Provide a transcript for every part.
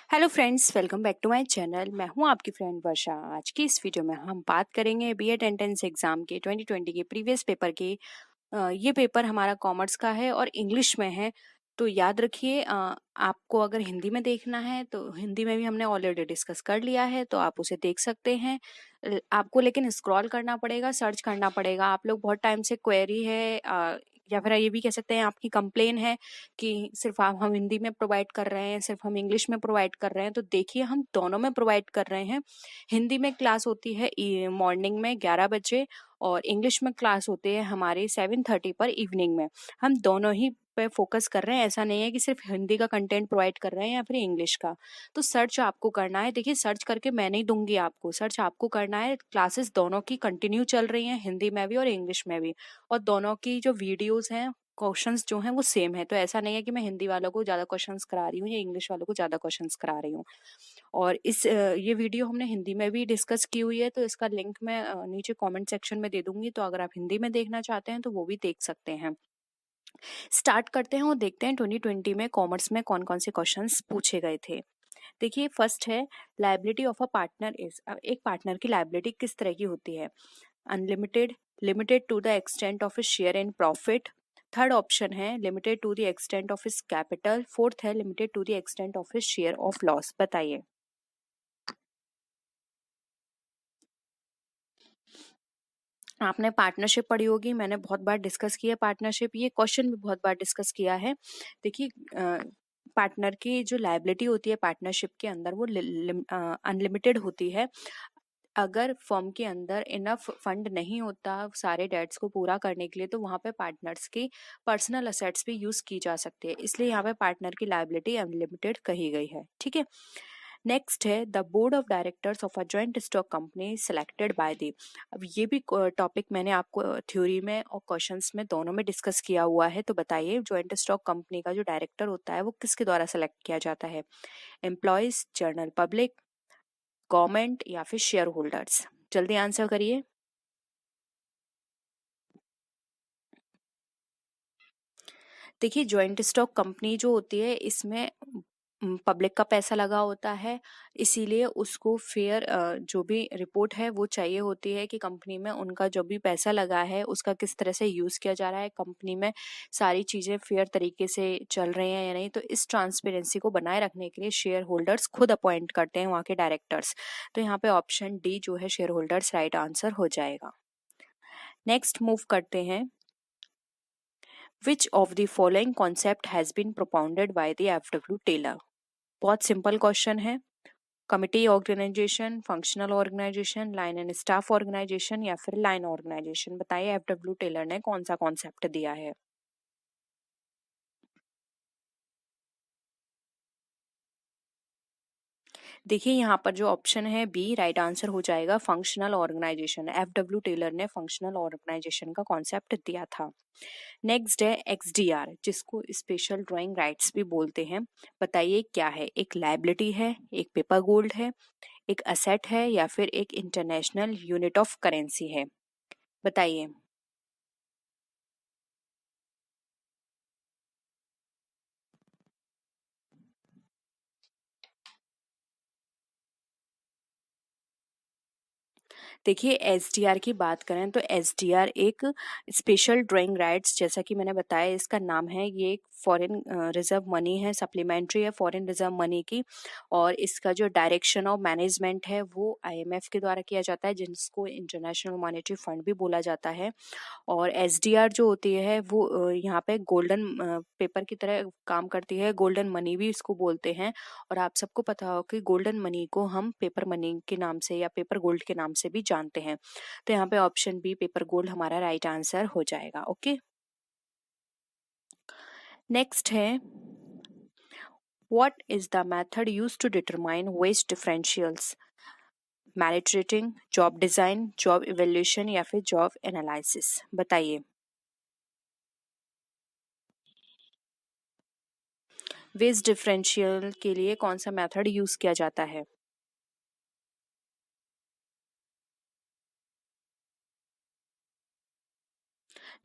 Hello friends, welcome back to my channel. मैं हूं आपकी फ्रेंड वर्षा। आज की इस वीडियो में हम बात करेंगे बीएड एंट्रेंस एग्जाम के 2020 के प्रीवियस पेपर के। ये पेपर हमारा कॉमर्स का है और इंग्लिश में है। तो याद रखिए, आपको अगर हिंदी में देखना है तो हिंदी में भी हमने ऑलरेडी डिस्कस कर लिया है, तो आप उसे देख सकते हैं। आपको लेकिन स्क्रॉल करना पड़ेगा, सर्च करना पड़ेगा। आप लोग बहुत टाइम से क्वेरी है, या फिर ये भी कह सकते हैं आपकी कंप्लेन है कि सिर्फ आप हम हिंदी में प्रोवाइड कर रहे हैं, सिर्फ हम इंग्लिश में प्रोवाइड कर रहे हैं। तो देखिए, हम दोनों में प्रोवाइड कर रहे हैं। हिंदी में क्लास होती है मॉर्निंग में 11 बजे, और इंग्लिश में क्लास होती है हमारी 7:30 पर इवनिंग में। हम दोनों ही पे फोकस कर रहे हैं। ऐसा नहीं है कि सिर्फ हिंदी का कंटेंट प्रोवाइड कर रहे हैं या फिर इंग्लिश का। तो सर्च आपको करना है। देखिए, सर्च करके मैं नहीं दूंगी आपको, सर्च आपको करना है। क्लासेस दोनों की कंटिन्यू चल रही हैं, हिंदी में भी और इंग्लिश में भी। और दोनों की जो वीडियोस हैं, क्वेश्चंस जो हैं वो सेम है। तो ऐसा नहीं है कि मैं हिंदी वालों को ज़्यादा क्वेश्चंस करा रही हूँ या इंग्लिश वालों को ज़्यादा क्वेश्चंस करा रही हूँ। और ये वीडियो हमने हिंदी में भी डिस्कस की हुई है, तो इसका लिंक मैं नीचे कमेंट सेक्शन में दे दूंगी। तो अगर आप हिंदी में देखना चाहते हैं तो वो भी देख सकते हैं। स्टार्ट करते हैं और देखते हैं 2020 में कॉमर्स में कौन कौन से क्वेश्चंस पूछे गए थे। देखिए, फर्स्ट है liability of a partner is. अब एक पार्टनर की लायबिलिटी किस तरह की होती है? Unlimited, limited to the extent of his share in profit. Third option है limited to the extent of his capital. Fourth है limited to the extent of his share of loss. बताइए। आपने पार्टनरशिप पढ़ी होगी, मैंने बहुत बार डिस्कस किया पार्टनरशिप। ये क्वेश्चन भी बहुत बार डिस्कस किया है। देखिए, पार्टनर की जो लायबिलिटी होती है पार्टनरशिप के अंदर, वो अनलिमिटेड होती है। अगर फर्म के अंदर इनफ फंड नहीं होता सारे डेट्स को पूरा करने के लिए, तो वहां पे पार्टनर्स की पर्सनल असेट्स भी यूज की जा सकती है। इसलिए यहाँ पे पार्टनर की लायबिलिटी अनलिमिटेड कही गई है। ठीक है। नेक्स्ट है the board of directors of a joint stock company selected by the. अब ये भी टॉपिक मैंने आपको थ्योरी में और क्वेश्चंस में दोनों में डिस्कस किया हुआ है। तो बताइए, जॉइंट स्टॉक कंपनी का जो डायरेक्टर होता है वो किसके द्वारा सेलेक्ट किया जाता है? एम्प्लॉयज, जनरल पब्लिक, गवर्नमेंट या फिर शेयर होल्डर्स? जल्दी आंसर करिए। देखिए, जॉइंट स्टॉक कंपनी जो होती है, इसमें पब्लिक का पैसा लगा होता है। इसीलिए उसको फेयर जो भी रिपोर्ट है वो चाहिए होती है कि कंपनी में उनका जो भी पैसा लगा है उसका किस तरह से यूज किया जा रहा है, कंपनी में सारी चीजें फेयर तरीके से चल रही हैं या नहीं। तो इस ट्रांसपेरेंसी को बनाए रखने के लिए शेयर होल्डर्स खुद अपॉइंट करते हैं वहाँ के डायरेक्टर्स। तो यहाँ पे ऑप्शन डी जो है शेयर होल्डर्स राइट आंसर हो जाएगा। नेक्स्ट मूव करते हैं। Which of the following concept has been propounded by the F.W. Taylor? बहुत सिंपल क्वेश्चन है। Committee organization, functional organization, line and staff organization या फिर लाइन ऑर्गेनाइजेशन? बताइए, F.W. टेलर ने कौन सा कॉन्सेप्ट दिया है? देखिए, यहाँ पर जो ऑप्शन है बी राइट आंसर हो जाएगा, फंक्शनल ऑर्गेनाइजेशन। F.W. टेलर ने फंक्शनल ऑर्गेनाइजेशन का कॉन्सेप्ट दिया था। नेक्स्ट है XDR, जिसको स्पेशल ड्राइंग राइट्स भी बोलते हैं। बताइए क्या है? एक लायबिलिटी है, एक पेपर गोल्ड है, एक असेट है या फिर एक इंटरनेशनल यूनिट ऑफ करेंसी है? बताइए। देखिए, एसडीआर की बात करें तो एसडीआर एक स्पेशल ड्राइंग राइट्स, जैसा कि मैंने बताया इसका नाम है, ये एक फॉरेन रिजर्व मनी है, सप्लीमेंट्री है फॉरेन रिजर्व मनी की। और इसका जो डायरेक्शन ऑफ मैनेजमेंट है वो आईएमएफ के द्वारा किया जाता है, जिसको इंटरनेशनल मॉनेटरी फंड भी बोला जाता है। और एसडीआर जो होती है वो यहाँ पे गोल्डन पेपर की तरह काम करती है, गोल्डन मनी भी इसको बोलते हैं। और आप सबको पता हो कि गोल्डन मनी को हम पेपर मनी के नाम से या पेपर गोल्ड के नाम से भी जानते हैं। तो यहाँ पे ऑप्शन बी पेपर गोल्ड हमारा राइट आंसर हो जाएगा। ओके। नेक्स्ट है what is the method use to determine wage differentials? Merit rating, job design, job evaluation या फिर जॉब एनालिसिस? बताइए। वेज डिफरेंशियल के लिए कौन सा मेथड यूज किया जाता है?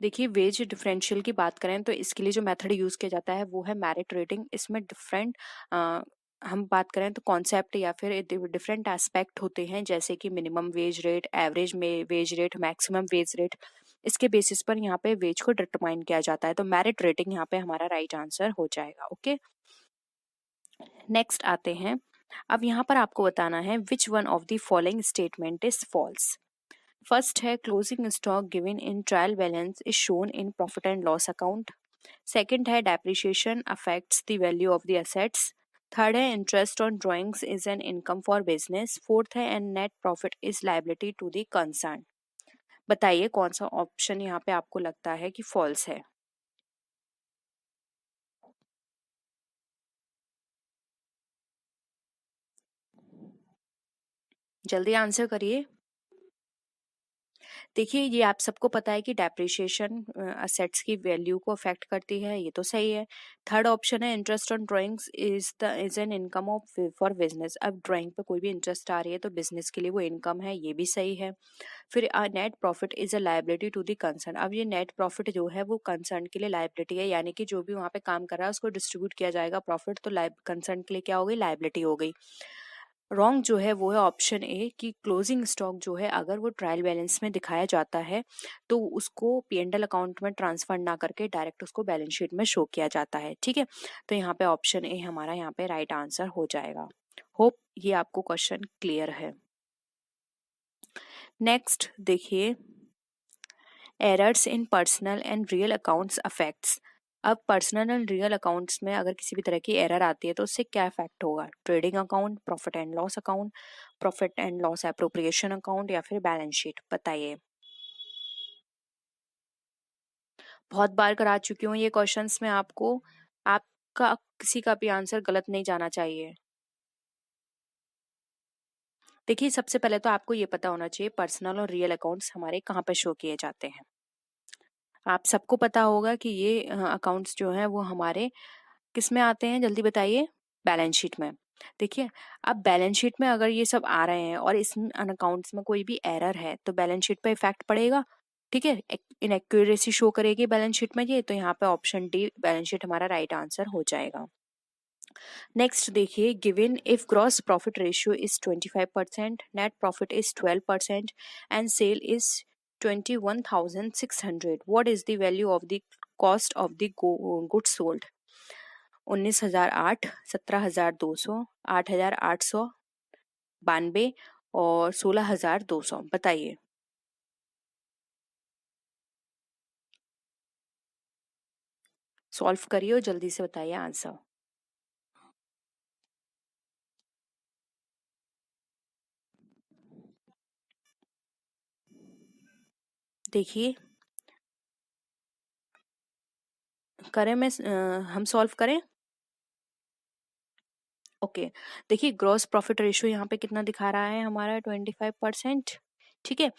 देखिए, वेज डिफरेंशियल की बात करें तो इसके लिए जो मेथड यूज किया जाता है वो है मेरिट रेटिंग। इसमें डिफरेंट हम बात करें तो कॉन्सेप्ट या फिर डिफरेंट एस्पेक्ट होते हैं, जैसे कि मिनिमम वेज रेट, एवरेज में wage rate, maximum wage rate. इसके बेसिस पर यहाँ पे वेज को डिटरमाइन किया जाता है। तो मेरिट रेटिंग यहाँ पे हमारा राइट आंसर हो जाएगा। ओके, नेक्स्ट आते हैं। अब यहाँ पर आपको बताना है which one of the following statement is false. First है closing stock given in trial balance is shown in profit and loss account. Second है depreciation affects the value of the assets. Third है interest on drawings is an income for business. Fourth है and net profit is liability to the concern. बताइए कौन सा option यहाँ पे आपको लगता है कि फॉल्स है। जल्दी आंसर करिए। देखिए, ये आप सबको पता है कि डेप्रिसिएशन असेट्स की वैल्यू को अफेक्ट करती है, ये तो सही है। थर्ड ऑप्शन है interest on drawings is an income of for business. अब ड्राइंग पे कोई भी इंटरेस्ट आ रही है तो बिजनेस के लिए वो इनकम है, ये भी सही है। फिर net profit is a liability to the concern. अब ये नेट प्रॉफिट जो है वो कंसर्न के लिए लायबिलिटी है, यानी कि जो भी वहाँ पे काम कर रहा है उसको डिस्ट्रीब्यूट किया जाएगा प्रॉफिट, तो कंसर्न के लिए क्या हो गई, लायबिलिटी हो गई। रॉन्ग जो है वो है ऑप्शन ए कि क्लोजिंग स्टॉक जो है अगर वो ट्रायल बैलेंस में दिखाया जाता है तो उसको पी&एल अकाउंट में ट्रांसफर ना करके डायरेक्ट उसको बैलेंस शीट में शो किया जाता है। ठीक है, तो यहाँ पे ऑप्शन ए हमारा यहाँ पे राइट आंसर हो जाएगा। होप ये आपको क्वेश्चन क्लियर है। नेक्स्ट देखिए, errors in personal and real accounts affects. अब पर्सनल एंड रियल अकाउंट्स में अगर किसी भी तरह की एरर आती है तो उससे क्या इफेक्ट होगा। Trading account, profit and loss account, profit and loss appropriation account या फिर बैलेंस शीट, बताइए। बहुत बार करा चुकी हूँ ये क्वेश्चंस में आपको, आपका किसी का भी आंसर गलत नहीं जाना चाहिए। देखिए, सबसे पहले तो आपको ये पता होना चाहिए पर्सनल और रियल अकाउंट्स हमारे कहाँ पे शो किए जाते हैं। आप सबको पता होगा कि ये अकाउंट्स जो हैं वो हमारे किस में आते हैं, जल्दी बताइए। बैलेंस शीट में। देखिए, अब बैलेंस शीट में अगर ये सब आ रहे हैं और इस अकाउंट्स में कोई भी एरर है तो बैलेंस शीट पे इफेक्ट पड़ेगा। ठीक है, इनएक्यूरेसी शो करेगी बैलेंस शीट में ये, तो यहाँ पे ऑप्शन डी बैलेंस शीट हमारा राइट आंसर हो जाएगा। नेक्स्ट देखिए, given if gross profit ratio is 25%, net profit is 12% and sale is 21,600, what is the value of the cost of the goods sold. 19,008, 17,200, 8,892 और 16,200, बताइए। सॉल्व करिए और जल्दी से बताइए आंसर। देखिए, करें मैं हम सॉल्व करें। ओके, देखिए ग्रॉस प्रॉफिट रेशियो यहाँ पे कितना दिखा रहा है हमारा 25%। ठीक है,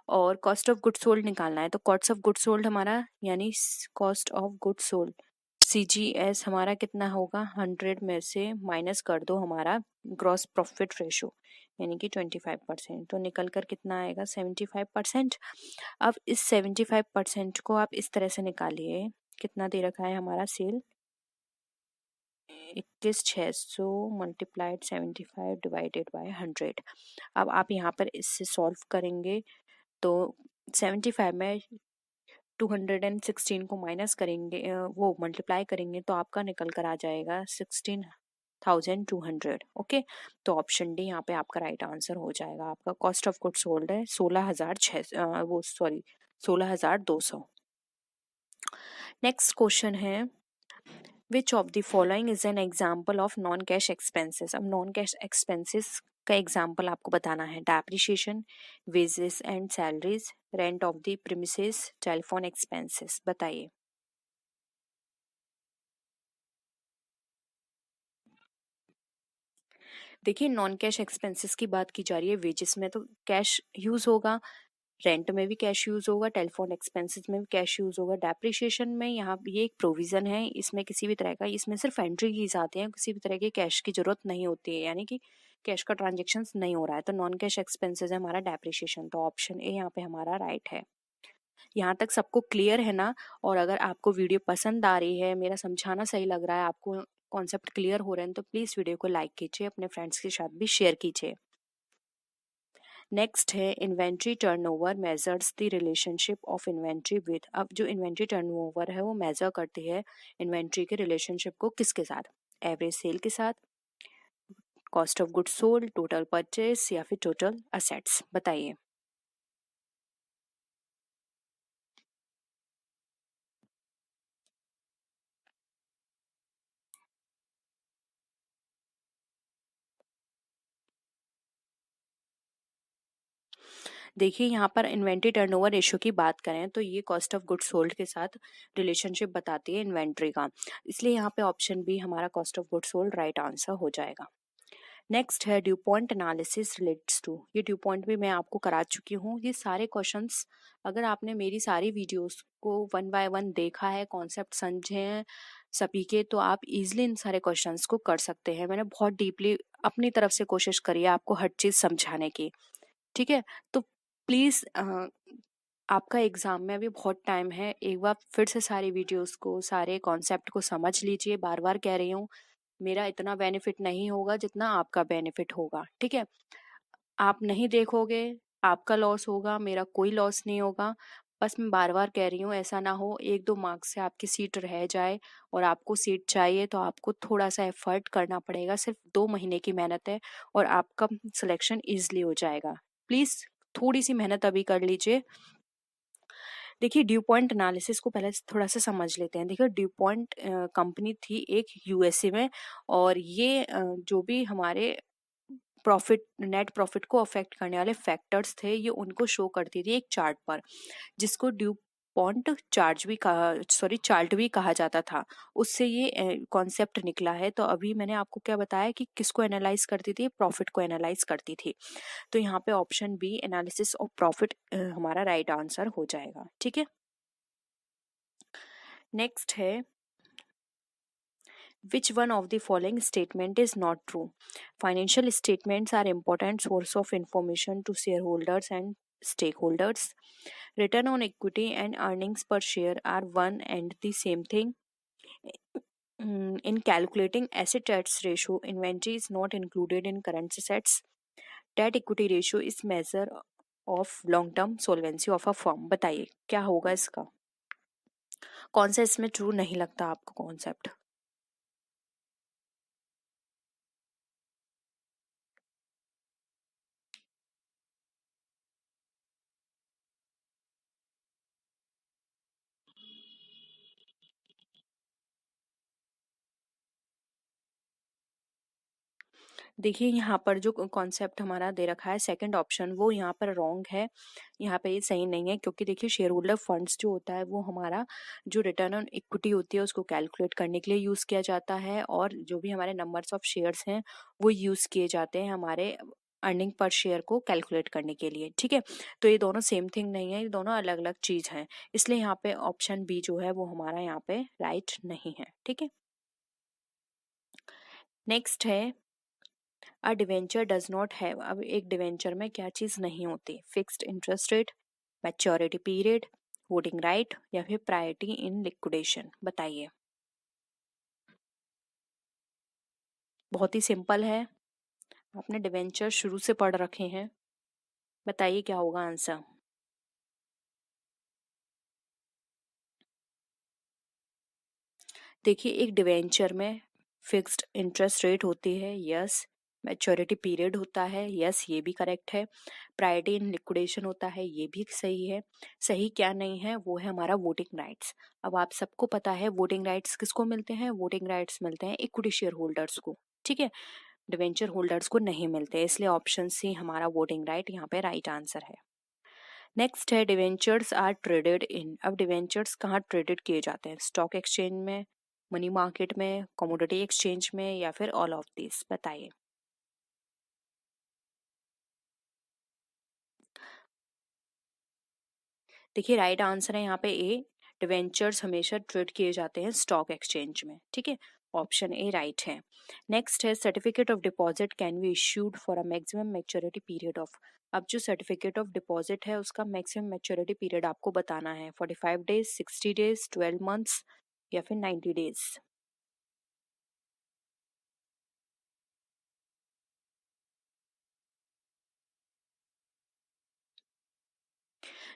और कॉस्ट ऑफ गुड सोल्ड निकालना है, तो कॉस्ट ऑफ गुड सोल्ड हमारा यानी cost of good sold CGS हमारा कितना होगा, 100 में से माइनस कर दो हमारा ग्रॉस प्रॉफिट रेशो यानी कि 25%, तो निकल कर कितना आएगा 75%। अब इस 75% को आप इस तरह से निकालिए, कितना दे रखा है हमारा सेल 21,600 मल्टीप्लाइड 75 डिवाइडेड बाय 100। अब आप यहाँ पर इससे सॉल्व करेंगे तो 75 में 216 को माइनस करेंगे, वो मल्टीप्लाई करेंगे तो आपका निकल कर आ जाएगा 16,200। ओके, तो ऑप्शन डी यहाँ पे आपका राइट आंसर हो जाएगा। आपका कॉस्ट ऑफ गुड्स सोल्ड है 16,200। नेक्स्ट क्वेश्चन है, विच of the following is an example of non cash expenses. अब नॉन कैश एक्सपेंसेस का एग्जाम्पल आपको बताना है। Depreciation, wages and salaries, rent of the premises, telephone expenses, बताइए। देखिए, नॉन कैश एक्सपेंसेस की बात की जा रही है। वेजेस में तो कैश यूज होगा, रेंट में भी कैश यूज होगा, टेलीफोन एक्सपेंसेस में भी कैश यूज होगा। डेप्रिसिएशन में यहाँ ये एक प्रोविजन है, इसमें किसी भी तरह का, इसमें सिर्फ एंट्री कीज आती है, किसी भी तरह के कैश की जरूरत नहीं होती है, यानी कि कैश का ट्रांजेक्शन नहीं हो रहा है, तो नॉन कैश एक्सपेंसेस है हमारा डेप्रिसिएशन, तो ऑप्शन ए यहाँ पे हमारा राइट है। यहाँ तक सबको क्लियर है ना। और अगर आपको वीडियो पसंद आ रही है, मेरा समझाना सही लग रहा है, आपको कॉन्सेप्ट क्लियर हो रहे हैं तो प्लीज़ वीडियो को लाइक कीजिए, अपने फ्रेंड्स के साथ भी शेयर कीजिए। नेक्स्ट है inventory turnover measures the relationship of inventory with. अब जो इन्वेंट्री टर्नओवर है वो मेजर करती है इन्वेंट्री के रिलेशनशिप को किसके साथ, एवरेज सेल के साथ, cost of goods sold, total purchase या फिर टोटल असेट्स, बताइए। देखिए यहाँ पर इन्वेंट्री टर्नओवर रेशियो की बात करें तो ये कॉस्ट ऑफ गुड्स सोल्ड के साथ रिलेशनशिप बताती है इन्वेंट्री का, इसलिए यहाँ पे ऑप्शन बी हमारा cost of goods sold right answer हो जाएगा। नेक्स्ट है due point analysis relates to. ये ड्यू पॉइंट भी मैं आपको करा चुकी हूँ। ये सारे क्वेश्चंस अगर आपने मेरी सारी वीडियोस को वन बाय वन देखा है, कॉन्सेप्ट समझे हैं सभी के, तो आप इजीली इन सारे क्वेश्चंस को कर सकते हैं। मैंने बहुत डीपली अपनी तरफ से कोशिश करी है आपको हर चीज़ समझाने की, ठीक है। तो प्लीज़ आपका एग्ज़ाम में अभी बहुत टाइम है, एक बार फिर से सारी वीडियोस को, सारे कॉन्सेप्ट को समझ लीजिए। बार बार कह रही हूँ, मेरा इतना बेनिफिट नहीं होगा जितना आपका बेनिफिट होगा, ठीक है। आप नहीं देखोगे, आपका लॉस होगा, मेरा कोई लॉस नहीं होगा। बस मैं बार बार कह रही हूँ, ऐसा ना हो 1-2 मार्क्स से आपकी सीट रह जाए और आपको सीट चाहिए तो आपको थोड़ा सा एफर्ट करना पड़ेगा। सिर्फ 2 महीने की मेहनत है और आपका सिलेक्शन ईजिली हो जाएगा। प्लीज़ थोड़ी सी मेहनत अभी कर लीजिए। देखिए ड्यू पॉइंट एनालिसिस को पहले थोड़ा सा समझ लेते हैं। देखिए ड्यू पॉइंट कंपनी थी एक यूएसए में, और ये जो भी हमारे प्रॉफिट, नेट प्रॉफिट को अफेक्ट करने वाले फैक्टर्स थे, ये उनको शो करती थी एक चार्ट पर, जिसको ड्यू पॉइंट चार्ट भी कहा जाता था। उससे ये कॉन्सेप्ट निकला है। तो अभी मैंने आपको क्या बताया कि किसको एनालाइज करती थी, प्रॉफिट को एनालाइज करती थी। तो यहाँ पे option B analysis of profit हमारा राइट आंसर हो जाएगा, ठीक है। नेक्स्ट है which one of the following statement is not true? Financial statements are important source of information to shareholders and stakeholders. Return on equity and earnings per share are one and the same thing. In calculating asset tax ratio, inventory is not included in current assets. Debt equity ratio is measure of long term solvency of a firm. बताइए क्या होगा इसका, कौन सा इसमें true नहीं लगता आपको कॉन्सेप्ट। देखिए यहाँ पर जो कॉन्सेप्ट हमारा दे रखा है सेकंड ऑप्शन, वो यहाँ पर रॉन्ग है। यहाँ पे ये सही नहीं है, क्योंकि देखिए शेयर होल्डर फंड्स जो होता है वो हमारा जो रिटर्न ऑन इक्विटी होती है उसको कैलकुलेट करने के लिए यूज़ किया जाता है, और जो भी हमारे नंबर्स ऑफ शेयर्स हैं वो यूज़ किए जाते हैं हमारे अर्निंग पर शेयर को कैलकुलेट करने के लिए, ठीक है। तो ये दोनों सेम थिंग नहीं है, ये दोनों अलग अलग चीज़ हैं, इसलिए यहाँ पे ऑप्शन बी जो है वो हमारा यहाँ पे राइट नहीं है, ठीक है। नेक्स्ट है अ डिवेंचर डज नॉट हैव। अब एक डिवेंचर में क्या चीज़ नहीं होती, fixed interest rate, maturity period, voting right या फिर प्रायोरिटी इन लिक्विडेशन, बताइए। बहुत ही सिंपल है, आपने डिवेंचर शुरू से पढ़ रखे हैं, बताइए क्या होगा आंसर। देखिए एक डिवेंचर में फिक्स्ड इंटरेस्ट रेट होती है, यस। मैच्योरिटी पीरियड होता है, यस ये भी करेक्ट है। प्रायोरिटी इन लिक्विडेशन होता है, ये भी सही है। सही क्या नहीं है वो है हमारा वोटिंग राइट्स। अब आप सबको पता है वोटिंग राइट्स किसको मिलते हैं, वोटिंग राइट्स मिलते हैं इक्विटी शेयर होल्डर्स को, ठीक है। डिवेंचर होल्डर्स को नहीं मिलते, इसलिए ऑप्शन सी हमारा वोटिंग राइट यहाँ पे राइट आंसर है। नेक्स्ट है डिवेंचर्स आर ट्रेडेड इन। अब डिवेंचर्स कहाँ ट्रेडेड किए जाते हैं, स्टॉक एक्सचेंज में, मनी मार्केट में, कमोडिटी एक्सचेंज में या फिर ऑल ऑफ दिस, बताइए। देखिए राइट आंसर है यहाँ पे ए, डिवेंचर्स हमेशा ट्रेड किए जाते हैं स्टॉक एक्सचेंज में, ठीक है। ऑप्शन ए राइट है। नेक्स्ट है certificate of deposit can be issued for a maximum maturity period of. अब जो सर्टिफिकेट ऑफ डिपॉजिट है उसका मैक्सिमम मैच्योरिटी पीरियड आपको बताना है, 45 डेज, 60 डेज, 12 मंथ्स या फिर 90 डेज।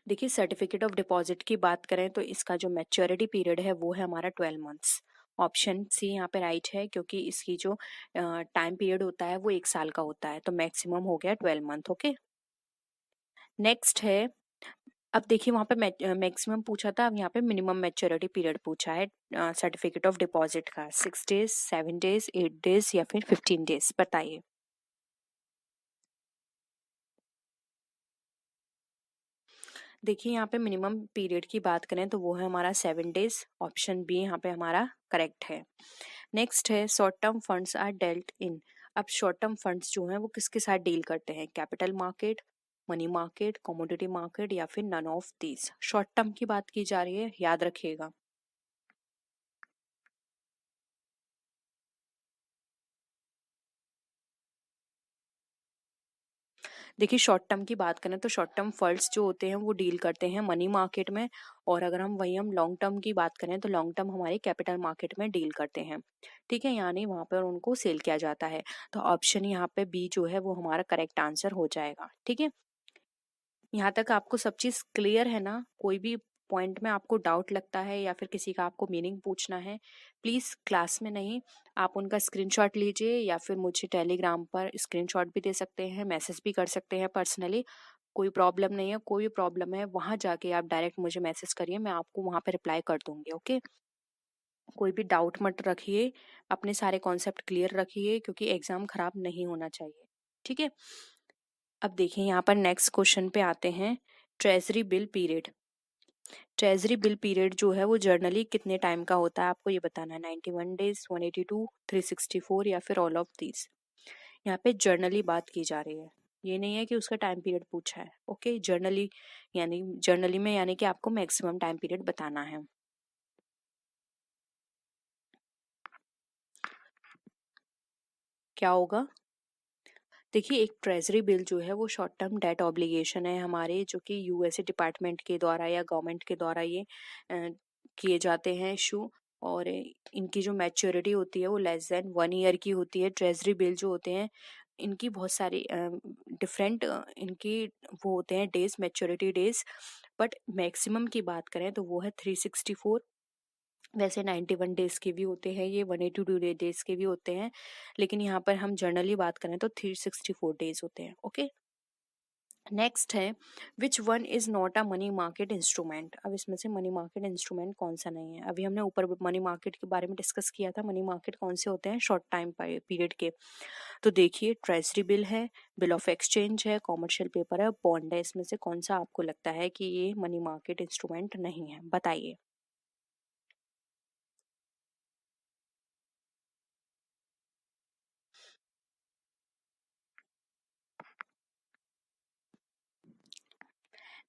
देखिए सर्टिफिकेट ऑफ डिपॉजिट की बात करें तो इसका जो मैच्योरिटी पीरियड है वो है हमारा 12 मंथ्स। ऑप्शन सी यहाँ पे राइट है, क्योंकि इसकी जो टाइम पीरियड होता है वो 1 साल का होता है, तो मैक्सिमम हो गया 12 मंथ। ओके, नेक्स्ट है, अब देखिए वहाँ पे मैक्सिमम पूछा था, अब यहाँ पे मिनिमम मैच्योरिटी पीरियड पूछा है सर्टिफिकेट ऑफ डिपॉजिट का। 6 डेज, 7 डेज, 8 डेज या फिर 15 डेज, बताइए। देखिए यहाँ पे मिनिमम पीरियड की बात करें तो वो है हमारा 7 डेज। ऑप्शन बी यहाँ पे हमारा करेक्ट है। नेक्स्ट है short term funds are dealt in. अब शॉर्ट टर्म फंड्स जो हैं वो किसके साथ डील करते हैं? Capital market, money market, commodity market या फिर none of these. Short term की बात की जा रही है, याद रखिएगा। देखिए शॉर्ट टर्म की बात करें तो शॉर्ट टर्म फंड्स जो होते हैं वो डील करते हैं मनी मार्केट में, और अगर हम लॉन्ग टर्म की बात करें तो लॉन्ग टर्म हमारे कैपिटल मार्केट में डील करते हैं। ठीक है, यानी वहां पर उनको सेल किया जाता है। तो ऑप्शन यहाँ पे बी जो है वो हमारा करेक्ट आंसर हो जाएगा। ठीक है, यहाँ तक आपको सब चीज क्लियर है ना? कोई भी पॉइंट में आपको डाउट लगता है या फिर किसी का आपको मीनिंग पूछना है, प्लीज क्लास में नहीं, आप उनका स्क्रीनशॉट लीजिए या फिर मुझे टेलीग्राम पर स्क्रीनशॉट भी दे सकते हैं, मैसेज भी कर सकते हैं पर्सनली। कोई प्रॉब्लम नहीं है, कोई भी प्रॉब्लम है वहां जाके आप डायरेक्ट मुझे मैसेज करिए, मैं आपको वहां पे रिप्लाई कर दूंगी। ओके, कोई भी डाउट मत रखिए, अपने सारे कॉन्सेप्ट क्लियर रखिए, क्योंकि एग्जाम खराब नहीं होना चाहिए। ठीक है, अब देखिए यहाँ पर नेक्स्ट क्वेश्चन पे आते हैं। Treasury bill period. Treasury bill period जो है वो जर्नली कितने टाइम का होता है, आपको ये बताना है। 91 डेज, 182, 364 या फिर ऑल ऑफ दीज। यहाँ पे जर्नली बात की जा रही है, ये नहीं है कि उसका टाइम पीरियड पूछा है। ओके, जर्नली यानी जर्नली में यानी कि आपको मैक्सिमम टाइम पीरियड बताना है। क्या होगा? देखिए एक ट्रेजरी बिल जो है वो शॉर्ट टर्म डेट ऑब्लिगेशन है हमारे, जो कि यूएसए डिपार्टमेंट के द्वारा या गवर्नमेंट के द्वारा ये किए जाते हैं इशू। और इनकी जो मैच्योरिटी होती है वो लेस देन 1 ईयर की होती है। ट्रेजरी बिल जो होते हैं इनकी बहुत सारी डिफरेंट इनकी वो होते हैं days, maturity days. But maximum की बात करें तो वो है 364। वैसे 91 डेज के भी होते हैं, ये 182 डेज के भी होते हैं, लेकिन यहाँ पर हम जनरली बात करें तो 364 डेज होते हैं। ओके, नेक्स्ट है which one is not a money market instrument. अब इसमें से मनी मार्केट इंस्ट्रूमेंट कौन सा नहीं है? अभी हमने ऊपर मनी मार्केट के बारे में डिस्कस किया था, मनी मार्केट कौन से होते हैं? शॉर्ट टाइम पीरियड के। तो देखिए ट्रेजरी बिल है, बिल ऑफ एक्सचेंज है, कॉमर्शियल पेपर है, बॉन्ड है। इसमें से कौन सा आपको लगता है कि ये मनी मार्केट इंस्ट्रूमेंट नहीं है? बताइए।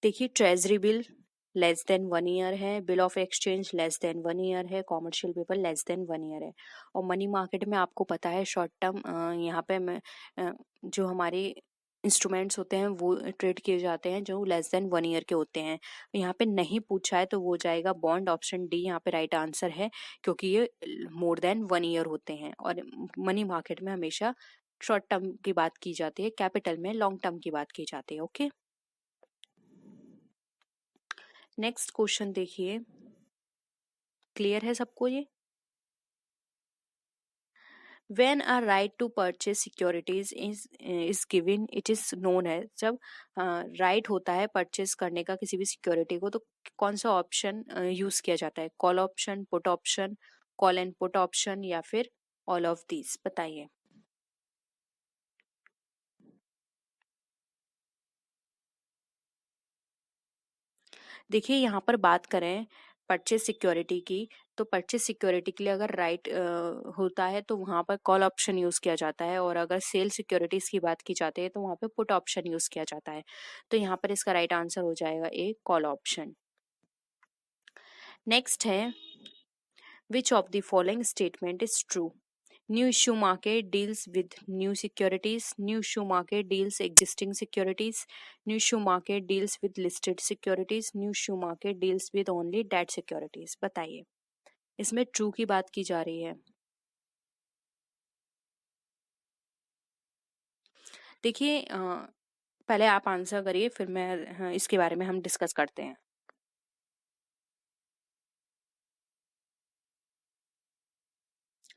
देखिए treasury bill less than 1 year है, bill of exchange less than 1 year है, commercial paper less than 1 year है। और मनी मार्केट में आपको पता है शॉर्ट टर्म यहाँ पे जो हमारे इंस्ट्रूमेंट्स होते हैं वो ट्रेड किए जाते हैं जो लेस देन 1 ईयर के होते हैं। यहाँ पे नहीं पूछा है तो वो जाएगा बॉन्ड। ऑप्शन डी यहाँ पे राइट आंसर है, क्योंकि ये मोर देन 1 ईयर होते हैं। और मनी मार्केट में हमेशा शॉर्ट टर्म की बात की जाती है, कैपिटल में लॉन्ग टर्म की बात की जाती है। ओके, नेक्स्ट क्वेश्चन देखिए, क्लियर है सबको ये? When a right to purchase securities is given it is known है। जब राइट होता है परचेज करने का किसी भी सिक्योरिटी को, तो कौन सा ऑप्शन यूज किया जाता है? Call option, put option, call and put option या फिर ऑल ऑफ दीज, बताइए। देखिए यहाँ पर बात करें परचेज सिक्योरिटी की, तो परचेज सिक्योरिटी के लिए अगर राइट होता है तो वहाँ पर कॉल ऑप्शन यूज किया जाता है, और अगर सेल सिक्योरिटीज की बात की जाती है तो वहाँ पे पुट ऑप्शन यूज किया जाता है। तो यहाँ पर इसका राइट आंसर हो जाएगा ए, कॉल ऑप्शन। नेक्स्ट है विच of the following statement is true. New issue market deals with new securities. New issue market deals existing securities. New issue market deals with listed securities. New issue market deals with only debt securities. बताइए, इसमें true की बात की जा रही है। देखिए पहले आप आंसर करिए, फिर मैं हाँ, इसके बारे में हम डिस्कस करते हैं।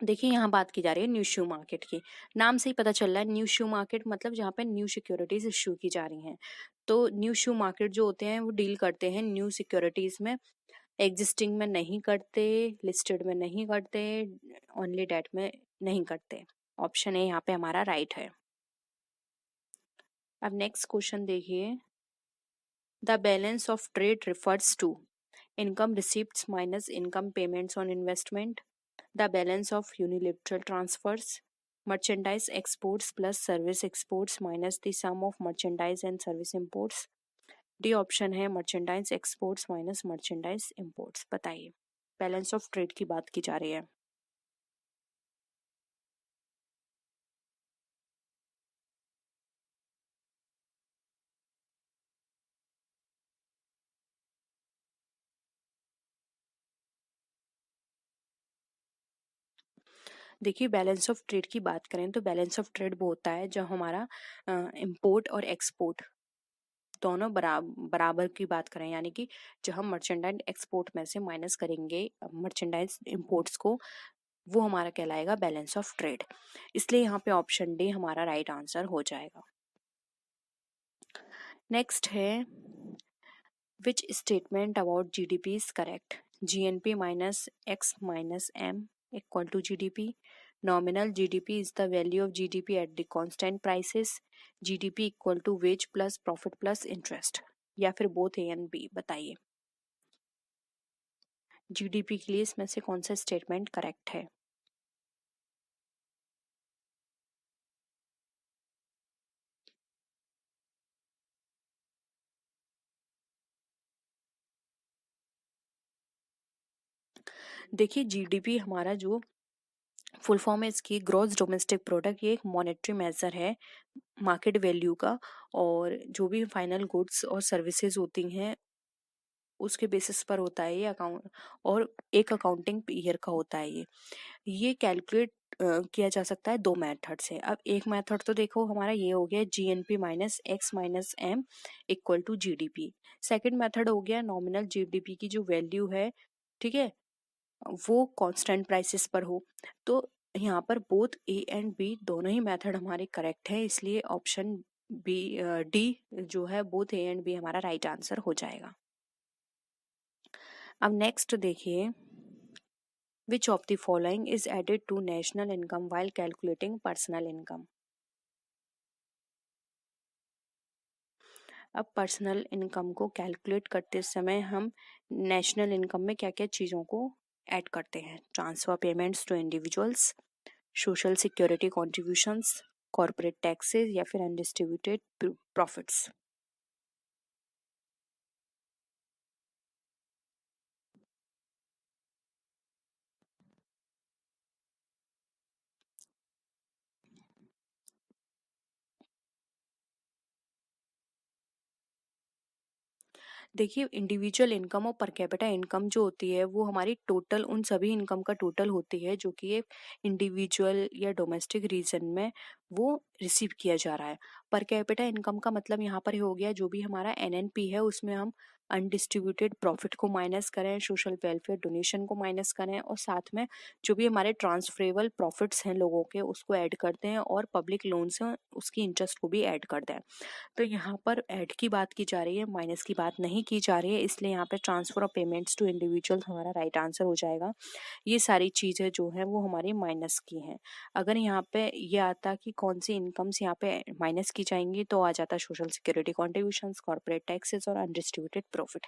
देखिए, यहाँ बात की जा रही है न्यू शू मार्केट की। नाम से ही पता चल रहा है न्यू शू मार्केट मतलब जहाँ पे न्यू सिक्योरिटीज इशू की जा रही हैं। तो न्यू शू मार्केट जो होते हैं वो डील करते हैं न्यू सिक्योरिटीज में, एग्जिस्टिंग में नहीं करते, लिस्टेड में नहीं करते, ओनली डेट में नहीं करते। ऑप्शन ए यहाँ पे हमारा राइट है। अब नेक्स्ट क्वेश्चन देखिए। The balance of trade refers to income receipts minus income payments on investment, the balance of unilateral transfers, merchandise exports plus service exports minus the sum of merchandise and service imports। D option है merchandise exports minus merchandise imports. बताइए, balance of trade की बात की जा रही है। देखिए, balance of trade की बात करें तो बैलेंस ऑफ ट्रेड वो होता है जब हमारा इंपोर्ट और एक्सपोर्ट दोनों बराबर की बात करें, यानी कि जो हम मर्चेंडाइज एक्सपोर्ट में से माइनस करेंगे मर्चेंडाइज इंपोर्ट्स को, वो हमारा कहलाएगा बैलेंस ऑफ ट्रेड। इसलिए यहाँ पे ऑप्शन डी हमारा राइट आंसर हो जाएगा। नेक्स्ट है, which statement about GDP is correct? GNP minus X minus M equal to GDP, nominal GDP is the value of GDP at the constant prices, GDP equal to wage plus profit plus interest, या फिर both A and B. बताइए, GDP के लिए इसमें से कौन सा statement correct है? देखिए, जीडीपी हमारा जो फुल फॉर्म है इसकी ग्रॉस डोमेस्टिक प्रोडक्ट, ये एक मॉनेटरी मेजर है मार्केट वैल्यू का, और जो भी फाइनल गुड्स और सर्विसेज होती हैं उसके बेसिस पर होता है ये अकाउंट, और एक अकाउंटिंग ईयर का होता है ये कैलकुलेट किया जा सकता है दो मेथड से। अब एक मेथड तो देखो हमारा ये हो गया GNP minus X minus M equal to GDP. Second method हो गया नॉमिनल जीडीपी की जो वैल्यू है, ठीक है, वो कांस्टेंट प्राइसेस पर हो। तो यहाँ पर बोथ ए एंड बी दोनों ही मेथड हमारे करेक्ट है, इसलिए ऑप्शन बी डी जो है बोथ ए एंड बी हमारा राइट आंसर हो जाएगा। अब नेक्स्ट देखिए, which of the following is added to national income while calculating personal income? अब पर्सनल इनकम को कैलकुलेट करते समय हम नेशनल इनकम में क्या क्या चीज़ों को ऐड करते हैं? Transfer payments to individuals, social security contributions, corporate taxes, या फिर अनडिस्ट्रीब्यूटेड प्रॉफिट्स। देखिए, इंडिविजुअल इनकम और पर कैपिटा इनकम जो होती है वो हमारी टोटल उन सभी इनकम का टोटल होती है जो कि ये इंडिविजुअल या डोमेस्टिक रीजन में वो रिसीव किया जा रहा है। पर कैपिटा इनकम का मतलब यहाँ पर हो गया जो भी हमारा एनएनपी है उसमें हम अनडिस्ट्रीब्यूटेड प्रॉफिट को माइनस करें, सोशल वेलफेयर डोनेशन को माइनस करें, और साथ में जो भी हमारे ट्रांसफरेबल प्रॉफिट्स हैं लोगों के उसको ऐड करते हैं, और पब्लिक लोन से उसकी इंटरेस्ट को भी ऐड करते हैं। तो यहाँ पर ऐड की बात की जा रही है, माइनस की बात नहीं की जा रही है, इसलिए यहाँ पे transfer of payments to individual हमारा राइट आंसर हो जाएगा। ये सारी चीज़ें जो है वो हमारी माइनस की हैं। अगर यहाँ पे ये आता कि कौन सी इनकम्स यहाँ पे माइनस की जाएंगी तो आ जाता social security contributions, corporate taxes और अनडिस्ट्रीब्यूटेड प्रॉफिट।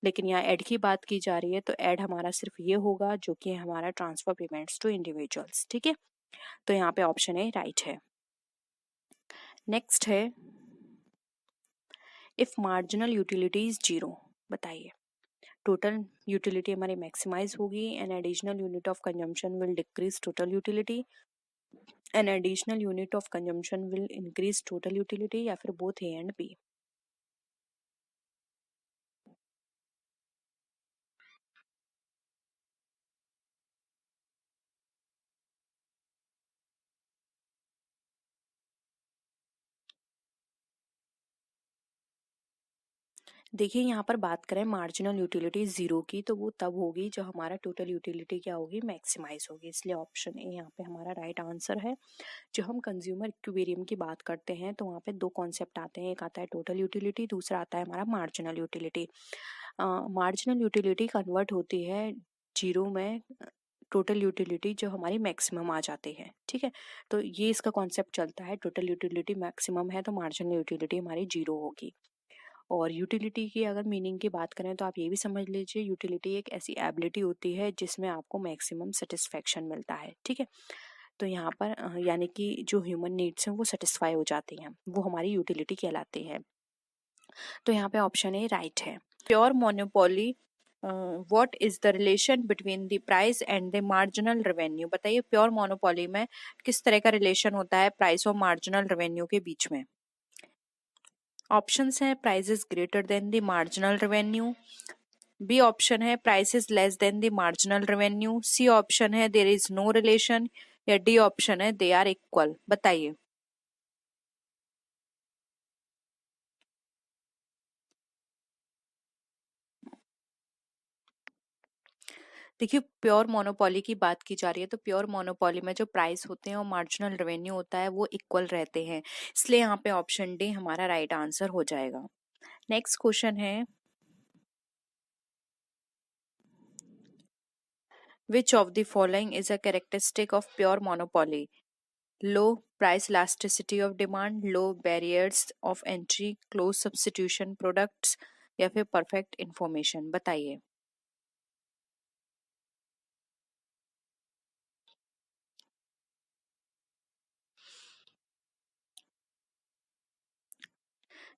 लेकिन यहाँ ऐड की बात की जा रही है तो ऐड हमारा सिर्फ ये होगा जो कि हमारा ट्रांसफर पेमेंट्स टू इंडिविजुअल्स। ठीक है, तो यहाँ पे ऑप्शन ए राइट है। नेक्स्ट है, if marginal utility is zero. बताइए, टोटल यूटिलिटी हमारी मैक्सिमाइज होगी, an additional unit of consumption will decrease total utility, an additional unit of consumption will increase total utility, या फिर बोथ ए एंड बी। देखिए यहाँ पर बात करें मार्जिनल यूटिलिटी ज़ीरो की, तो वो तब होगी जब हमारा टोटल यूटिलिटी क्या होगी, मैक्सिमाइज होगी। इसलिए ऑप्शन ए यहाँ पे हमारा राइट आंसर है। जो हम कंज्यूमर इक्विलिब्रियम की बात करते हैं तो वहाँ पे दो कॉन्सेप्ट आते हैं, एक आता है टोटल यूटिलिटी, दूसरा आता है हमारा marginal utility. Marginal utility convert होती है जीरो में टोटल यूटिलिटी जो हमारी मैक्सिमम आ जाती है, ठीक है। तो ये इसका कॉन्सेप्ट चलता है, टोटल यूटिलिटी मैक्सिमम है तो मार्जिनल यूटिलिटी हमारी जीरो होगी। और यूटिलिटी की अगर मीनिंग की बात करें तो आप ये भी समझ लीजिए, यूटिलिटी एक ऐसी एबिलिटी होती है जिसमें आपको मैक्सिमम सेटिस्फेक्शन मिलता है, ठीक है। तो यहाँ पर यानी कि जो ह्यूमन नीड्स हैं वो सेटिस्फाई हो जाती हैं, वो हमारी यूटिलिटी कहलाती है। तो यहाँ पे ऑप्शन ए राइट है। Pure monopoly, what is the relation between the price and the marginal revenue? बताइए प्योर मोनोपोली में किस तरह का रिलेशन होता है प्राइस और मार्जिनल रेवेन्यू के बीच में। ऑप्शंस हैं price is greater than the marginal revenue, B option है price is less than the marginal revenue, C option है देयर इज नो रिलेशन, या डी ऑप्शन है दे आर इक्वल। बताइए। देखिए प्योर मोनोपोली की बात की जा रही है तो प्योर मोनोपोली में जो प्राइस होते हैं और मार्जिनल रेवेन्यू होता है वो इक्वल रहते हैं, इसलिए यहाँ पे ऑप्शन डी हमारा राइट आंसर हो जाएगा। नेक्स्ट क्वेश्चन है, विच of the following is a characteristic of pure monopoly? Low price elasticity of demand, low barriers of entry, close substitution products, या फिर परफेक्ट इंफॉर्मेशन। बताइए।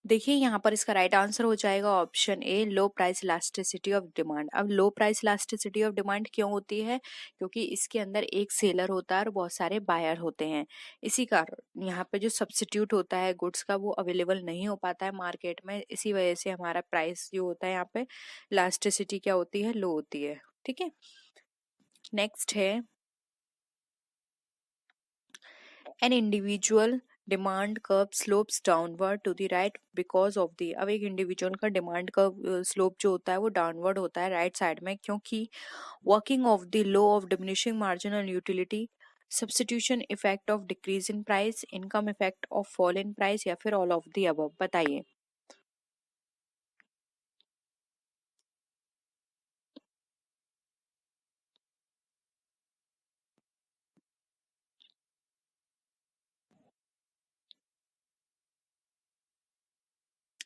देखिए यहाँ पर इसका राइट आंसर हो जाएगा option A, low price elasticity of demand. अब low price elasticity of demand क्यों होती है? क्योंकि इसके अंदर एक सेलर होता है और बहुत सारे बायर होते हैं, इसी कारण यहाँ पे जो सब्स्टिट्यूट होता है गुड्स का वो अवेलेबल नहीं हो पाता है मार्केट में, इसी वजह से हमारा प्राइस जो होता है यहाँ पे इलास्टिसिटी क्या होती है, लो होती है, ठीक है। नेक्स्ट है, an individual demand curve slopes downward to the right because of the. अब एक इंडिविजुअल का डिमांड कर्व स्लोप जो होता है वो डाउनवर्ड होता है राइट साइड में, क्योंकि working of the law of diminishing marginal utility, substitution effect of decrease in price, income effect of fall in price, या फिर ऑल ऑफ द अबव। बताइए।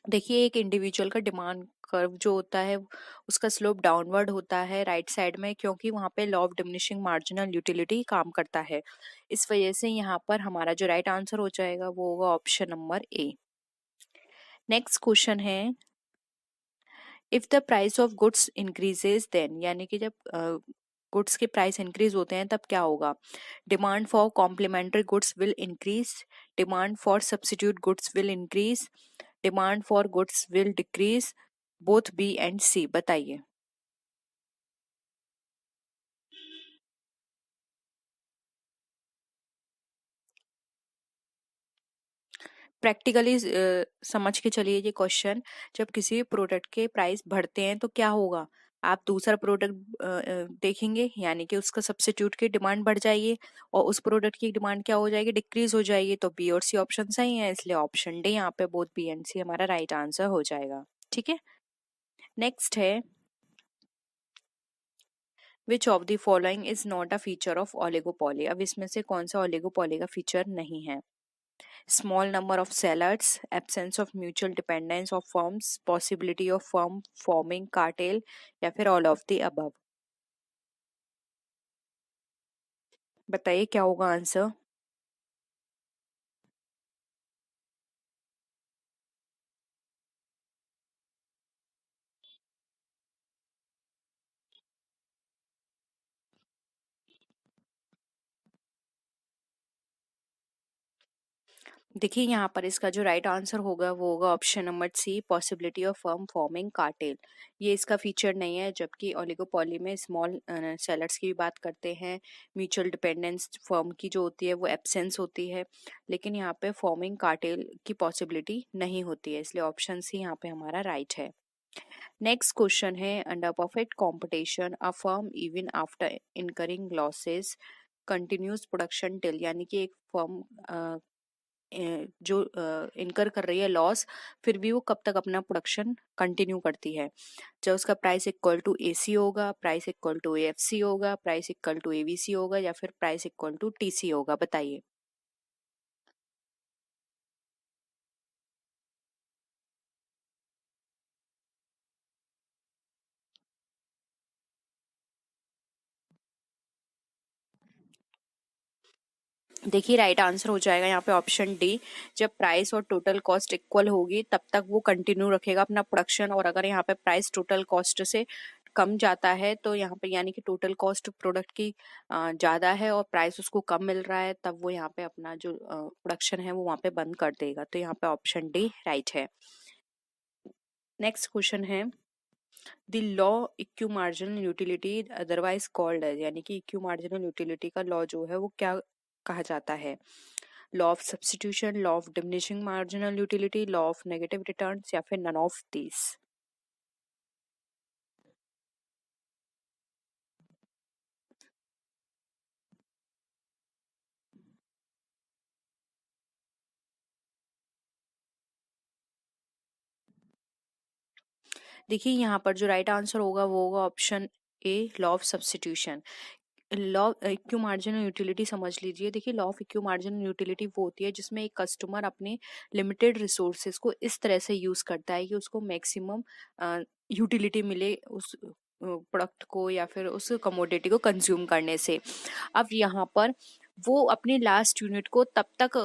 देखिए एक इंडिविजुअल का डिमांड कर्व जो होता है उसका स्लोप डाउनवर्ड होता है राइट साइड में, क्योंकि वहाँ पे law of diminishing marginal utility काम करता है, इस वजह से यहाँ पर हमारा जो राइट आंसर हो जाएगा वो होगा option number A. Next question है, if the price of goods increases then, यानी कि जब गुड्स के प्राइस इंक्रीज होते हैं तब क्या होगा? Demand for complementary goods will increase, demand for substitute goods will increase, demand for goods will decrease, both B and C. बताइए। प्रैक्टिकली समझ के चलिए ये क्वेश्चन, जब किसी भी प्रोडक्ट के प्राइस बढ़ते हैं तो क्या होगा? आप दूसरा प्रोडक्ट देखेंगे, यानी कि उसका सब्स्टिट्यूट की डिमांड बढ़ जाएगी और उस प्रोडक्ट की डिमांड क्या हो जाएगी, डिक्रीज हो जाएगी। तो बी और सी ऑप्शन सही है, इसलिए ऑप्शन डी यहाँ पे बोथ बी एंड सी हमारा राइट आंसर हो जाएगा, ठीक है। नेक्स्ट है, विच of the following is not a feature of oligopoly? अब इसमें से कौन सा ओलिगोपोली का फीचर नहीं है? Small number of sellers, absence of mutual dependence of firms, possibility of firm forming cartel, या फिर all of the above। बताइए क्या होगा आंसर। देखिए यहाँ पर इसका जो राइट आंसर होगा वो होगा option number C, possibility of firm forming cartel. ये इसका फीचर नहीं है, जबकि ओलिगोपोली में स्मॉल सेलर्स की भी बात करते हैं, म्यूचुअल डिपेंडेंस फर्म की जो होती है वो एब्सेंस होती है, लेकिन यहाँ पे फॉर्मिंग कार्टेल की पॉसिबिलिटी नहीं होती है, इसलिए ऑप्शन सी यहाँ पे हमारा राइट है। नेक्स्ट क्वेश्चन है, under perfect competition a firm even after incurring losses continues production till, यानी कि एक फर्म जो इनकर कर रही है लॉस, फिर भी वो कब तक अपना प्रोडक्शन कंटिन्यू करती है। जब उसका प्राइस इक्वल टू एसी होगा, प्राइस इक्वल टू एएफसी होगा, प्राइस इक्वल टू एवीसी होगा, या फिर प्राइस इक्वल टू टीसी होगा, बताइए। देखिए राइट आंसर हो जाएगा यहाँ पे ऑप्शन डी। जब प्राइस और टोटल कॉस्ट इक्वल होगी तब तक वो कंटिन्यू रखेगा अपना प्रोडक्शन, और अगर यहाँ पे प्राइस टोटल कॉस्ट से कम जाता है तो यहाँ पे यानी कि टोटल कॉस्ट प्रोडक्ट की ज़्यादा है और प्राइस उसको कम मिल रहा है, तब वो यहाँ पे अपना जो प्रोडक्शन है वो वहाँ पे बंद कर देगा। तो यहाँ पे ऑप्शन डी राइट है। नेक्स्ट क्वेश्चन है, the law equi marginal utility otherwise called है, यानी कि इक्यू मार्जिनल यूटिलिटी का लॉ जो है वो क्या कहा जाता है। Law of substitution, law of diminishing marginal utility, law of negative returns, या फिर नन ऑफ दीज। देखिए यहाँ पर जो राइट आंसर होगा वो होगा option A, law of substitution. Law equi marginal utility समझ लीजिए। देखिए law of equi marginal utility वो होती है जिसमें एक कस्टमर अपने लिमिटेड रिसोर्सेज को इस तरह से यूज करता है कि उसको मैक्सिमम यूटिलिटी मिले उस प्रोडक्ट को या फिर उस कमोडिटी को कंज्यूम करने से। अब यहाँ पर वो अपनी लास्ट यूनिट को तब तक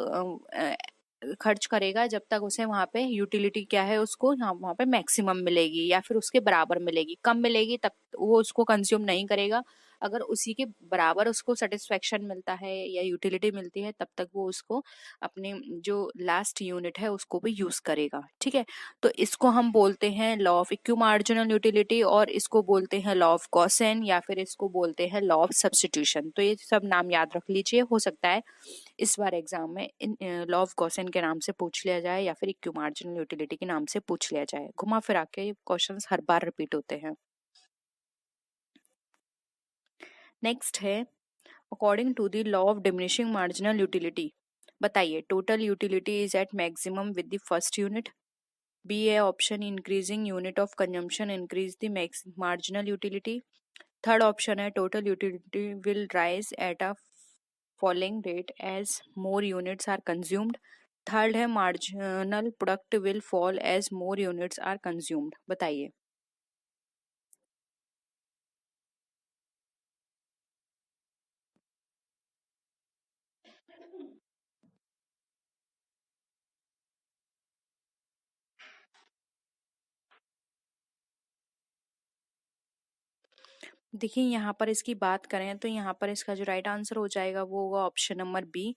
खर्च करेगा जब तक उसे वहां पे यूटिलिटी क्या है उसको यहाँ वहां पे मैक्सिमम मिलेगी या फिर उसके बराबर मिलेगी। कम मिलेगी तब वो उसको कंज्यूम नहीं करेगा। अगर उसी के बराबर उसको सेटिस्फेक्शन मिलता है या यूटिलिटी मिलती है तब तक वो उसको अपने जो लास्ट यूनिट है उसको भी यूज करेगा। ठीक है, तो इसको हम बोलते हैं law of equi marginal utility, और इसको बोलते हैं लॉ ऑफ गॉसेन, या फिर इसको बोलते हैं लॉ ऑफ सब्स्टिट्यूशन। तो ये सब नाम याद रख लीजिए, हो सकता है इस बार एग्जाम में इन लॉ ऑफ गॉसेन के नाम से पूछ लिया जाए या फिर इक्यू मार्जिनल यूटिलिटी के नाम से पूछ लिया जाए। घुमा फिरा के क्वेश्चंस हर बार रिपीट होते हैं। नेक्स्ट है, according to the law of diminishing marginal utility, बताइए total utility is at maximum with the first unit. B A option, increasing unit of consumption increase the marginal utility. Third option है, total utility will rise at a falling rate as more units are consumed. Third है, marginal product will fall as more units are consumed. बताइए। देखिए यहाँ पर इसकी बात करें तो यहाँ पर इसका जो राइट आंसर हो जाएगा वो होगा option number B.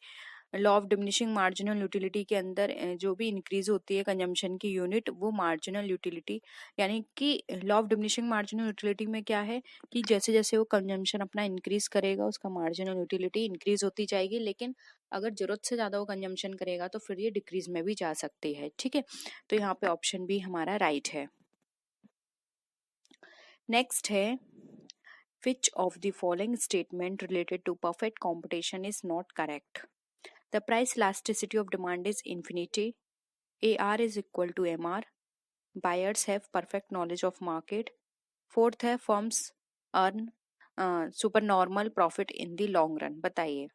Law of diminishing marginal utility के अंदर जो भी इंक्रीज होती है कंजम्पशन की यूनिट वो मार्जिनल यूटिलिटी, यानी कि law of diminishing marginal utility में क्या है कि जैसे जैसे वो कंजम्पशन अपना इंक्रीज करेगा उसका मार्जिनल यूटिलिटी इंक्रीज होती जाएगी, लेकिन अगर जरूरत से ज्यादा वो कंजम्पशन करेगा तो फिर ये डिक्रीज में भी जा सकती है। ठीक है, तो यहाँ पे ऑप्शन बी हमारा राइट है। नेक्स्ट है, which of the following statement related to perfect competition is not correct? The price elasticity of demand is infinity. AR is equal to MR. Buyers have perfect knowledge of market. Fourth है, firms earn supernormal profit in the long run। बताइए।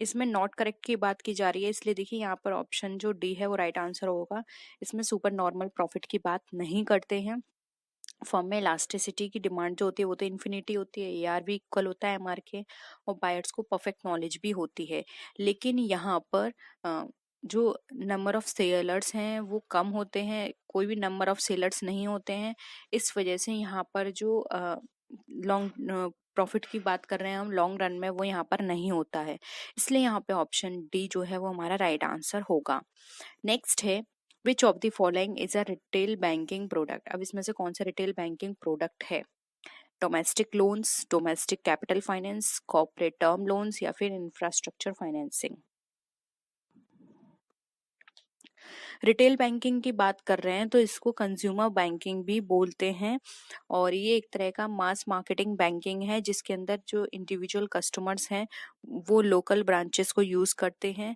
इसमें not correct की बात की जा रही है, इसलिए देखिए यहाँ पर ऑप्शन जो डी है वो राइट आंसर होगा। इसमें सुपर नॉर्मल प्रॉफिट की बात नहीं करते हैं। फर्म में इलास्टिसिटी की डिमांड जो होती है वो तो इन्फिनिटी होती है, एआर भी इक्वल होता है एमआर के, और बायर्स को परफेक्ट नॉलेज भी होती है। लेकिन यहाँ पर जो नंबर ऑफ सेलर्स हैं वो कम होते हैं, कोई भी नंबर ऑफ सेलर्स नहीं होते हैं। इस वजह से यहाँ पर जो लॉन्ग प्रॉफिट की बात कर रहे हैं हम लॉन्ग रन में, वो यहाँ पर नहीं होता है। इसलिए यहाँ पे ऑप्शन डी जो है वो हमारा राइट आंसर होगा। नेक्स्ट है, विच of the following is a retail banking product. अब इसमें से कौन सा रिटेल बैंकिंग प्रोडक्ट है? Domestic loans, domestic capital finance, corporate term loans या फिर इंफ्रास्ट्रक्चर फाइनेंसिंग। रिटेल बैंकिंग की बात कर रहे हैं तो इसको कंज्यूमर बैंकिंग भी बोलते हैं, और ये एक तरह का मास मार्केटिंग बैंकिंग है जिसके अंदर जो इंडिविजुअल कस्टमर्स हैं वो लोकल ब्रांचेस को यूज करते हैं।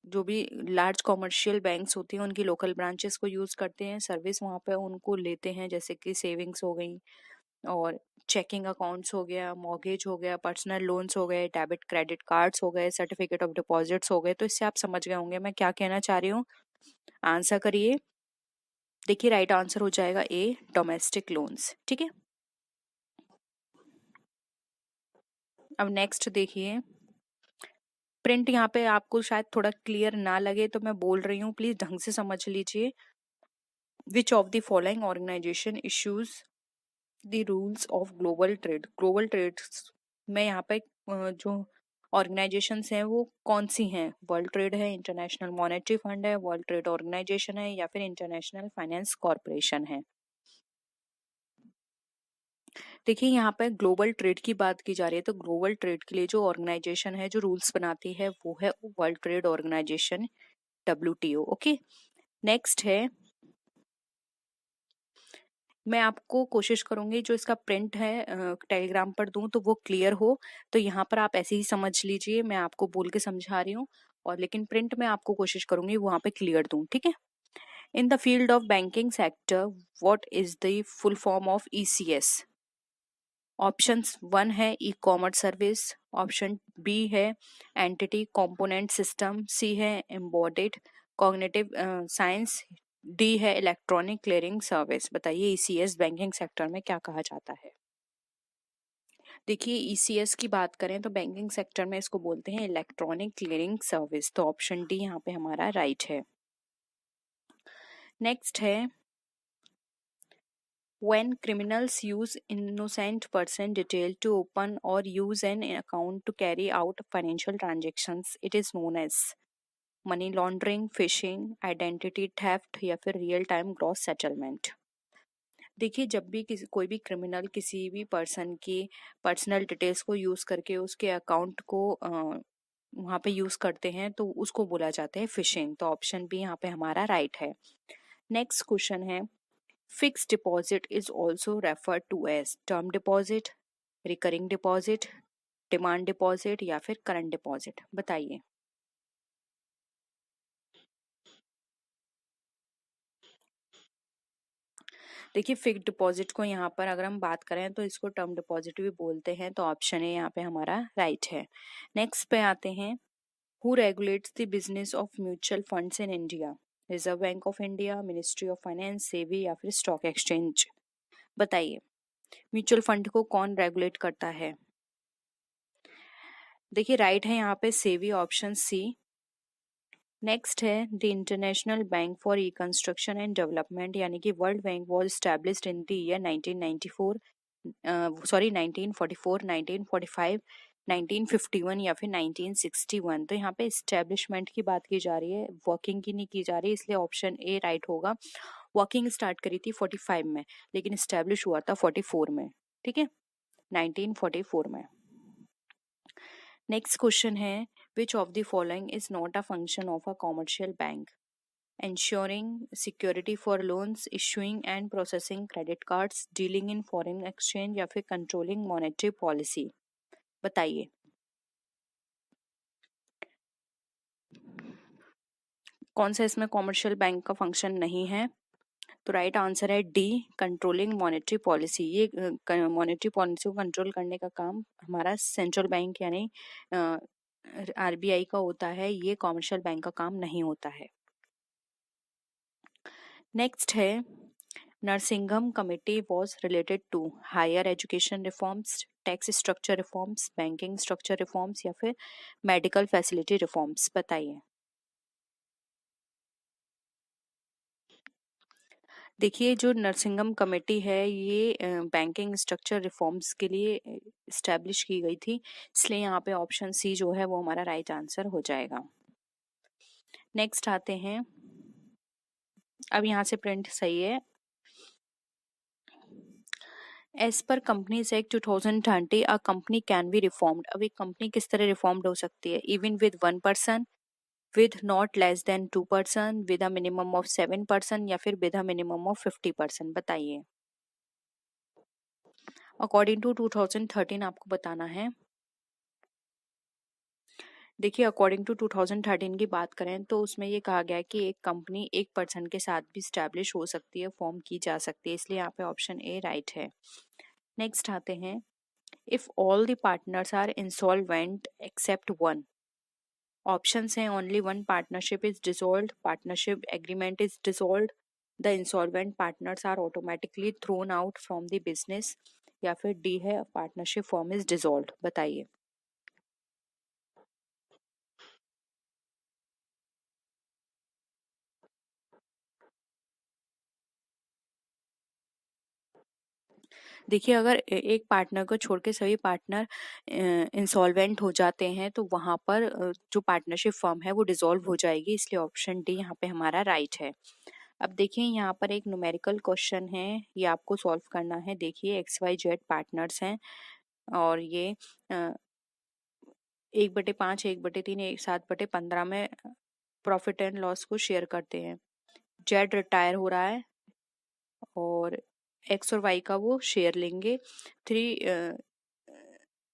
जो भी लार्ज कॉमर्शियल बैंक्स होती हैं उनकी लोकल ब्रांचेस को यूज करते हैं, सर्विस वहाँ पे उनको लेते हैं, जैसे कि सेविंग्स हो गई और चेकिंग अकाउंट्स हो गया, मॉर्गेज हो गया, पर्सनल लोन्स हो गए, डेबिट क्रेडिट कार्ड्स हो गए, सर्टिफिकेट ऑफ डिपॉजिट्स हो गए। तो इससे आप समझ गए होंगे मैं क्या कहना चाह रही हूँ। आंसर करिए। देखिए राइट आंसर हो जाएगा ए, डोमेस्टिक लोन्स। ठीक है, अब नेक्स्ट देखिए। प्रिंट यहाँ पे आपको शायद थोड़ा क्लियर ना लगे तो मैं बोल रही हूँ, प्लीज ढंग से समझ लीजिए। Which of the following organization issues the rules of global trade. Global trade में यहाँ पे जो ऑर्गेनाइजेशंस हैं वो कौन सी हैं? वर्ल्ड ट्रेड है, इंटरनेशनल मॉनेटरी फंड है, वर्ल्ड ट्रेड ऑर्गेनाइजेशन है या फिर इंटरनेशनल फाइनेंस कॉर्पोरेशन है। देखिए यहाँ पे ग्लोबल ट्रेड की बात की जा रही है तो ग्लोबल ट्रेड के लिए जो ऑर्गेनाइजेशन है जो रूल्स बनाती है वो है world trade organization, WTO। Okay, next है, मैं आपको कोशिश करूंगी जो इसका प्रिंट है टेलीग्राम पर दूं तो वो क्लियर हो, तो यहाँ पर आप ऐसे ही समझ लीजिए, मैं आपको बोल के समझा रही हूँ, और लेकिन प्रिंट में आपको कोशिश करूंगी वहां पे क्लियर दूं। ठीक है, in the field of banking sector what is the full form of ECS? Option 1 है E commerce service, option B है एंटिटी कंपोनेंट सिस्टम, सी है एम्बेडेड कॉग्निटिव साइंस, डी है इलेक्ट्रॉनिक क्लियरिंग सर्विस। बताइए ECS banking sector में क्या कहा जाता है? देखिए ECS की बात करें तो बैंकिंग सेक्टर में इसको बोलते हैं इलेक्ट्रॉनिक क्लियरिंग सर्विस, तो ऑप्शन डी यहाँ पे हमारा राइट है। नेक्स्ट है, when criminals use innocent person detail to open or use an account to carry out financial transactions, it is known as money laundering, fishing, identity theft या फिर real time gross settlement. देखिए जब भी किसी कोई भी criminal किसी भी पर्सन की पर्सनल डिटेल्स को यूज करके उसके अकाउंट को वहाँ पे यूज करते हैं तो उसको बोला जाता है फिशिंग, तो ऑप्शन बी यहाँ पे हमारा राइट है। नेक्स्ट क्वेश्चन है, fixed deposit is also referred to as term deposit, recurring deposit, demand deposit या फिर करंट डिपॉजिट। बताइए। देखिए फिक्स्ड डिपॉजिट को यहाँ पर अगर हम बात करें तो इसको टर्म डिपॉजिट भी बोलते हैं, तो ऑप्शन ए यहाँ पे हमारा राइट है। नेक्स्ट पे आते हैं, who regulates the business of mutual funds in India? Reserve bank of India, ministry of finance, SEBI या फिर स्टॉक एक्सचेंज। बताइए म्यूचुअल फंड को कौन रेगुलेट करता है? देखिए राइट है यहाँ पे सेबी, ऑप्शन सी। नेक्स्ट है, the international bank for reconstruction and development यानी कि world bank was established in the year 1994, 1944, 1945, 1951 या फिर 1961। तो यहाँ पे इस्टेब्लिशमेंट की बात की जा रही है, वर्किंग की नहीं की जा रही, इसलिए ऑप्शन ए राइट होगा। वर्किंग स्टार्ट करी थी 45 में लेकिन इस्टेब्लिश हुआ था 44 में। ठीक है, 1944 में। नेक्स्ट क्वेश्चन है, which of the following is not a function of a commercial bank? Ensuring security for loans, issuing and processing credit cards, dealing in foreign exchange या फिर controlling monetary policy। बताइए कौन सा इसमें कॉमर्शियल बैंक का function नहीं है? तो राइट आंसर है डी, कंट्रोलिंग मॉनेटरी पॉलिसी। ये मॉनेटरी पॉलिसी को कंट्रोल करने का काम हमारा सेंट्रल बैंक यानी RBI का होता है, ये कॉमर्शियल बैंक का काम नहीं होता है। नेक्स्ट है, Narasimham committee was related to higher education reforms, tax structure reforms, banking structure reforms या फिर मेडिकल फैसिलिटी रिफॉर्म्स। बताइए। देखिए जो नरसिंघम कमेटी है ये बैंकिंग स्ट्रक्चर रिफॉर्म्स के लिए इस्टेब्लिश की गई थी, इसलिए यहाँ पे ऑप्शन सी जो है वो हमारा राइट आंसर हो जाएगा। नेक्स्ट आते हैं, अब यहाँ से प्रिंट सही है। As per companies act 2020 a company can be reformed. अब एक कंपनी किस तरह रिफॉर्म्ड हो सकती है? Even with 1%, with not less than 2%, with a minimum of 7%, या फिर विद अ मिनिमम ऑफ 50%। बताइए। अकॉर्डिंग टू 2013 आपको बताना है। देखिए, अकॉर्डिंग टू 2013 की बात करें तो उसमें ये कहा गया है कि एक कंपनी 1% के साथ भी स्टैब्लिश हो सकती है, फॉर्म की जा सकती है, इसलिए यहाँ पे ऑप्शन ए राइट है। नेक्स्ट आते हैं, if all the partners are insolvent except one. Options हैं, only one partnership is dissolved, partnership agreement is dissolved, the insolvent partners are automatically thrown out from the business, या फिर D है, partnership form is dissolved. बताइए। देखिए, अगर एक partner को छोड़ के सभी पार्टनर इंसॉल्वेंट हो जाते हैं तो वहां पर जो पार्टनरशिप फर्म है वो डिसॉल्व हो जाएगी, इसलिए ऑप्शन डी यहाँ पे हमारा राइट है। अब देखिए, यहाँ पर एक न्यूमेरिकल क्वेश्चन है, ये आपको सॉल्व करना है। देखिए, एक्स वाई जेड पार्टनर्स हैं और ये 1/5, 1/3, 7/15 में प्रॉफिट एंड लॉस को शेयर करते हैं। जेड रिटायर हो रहा है और एक्स और वाई का वो शेयर लेंगे। थ्री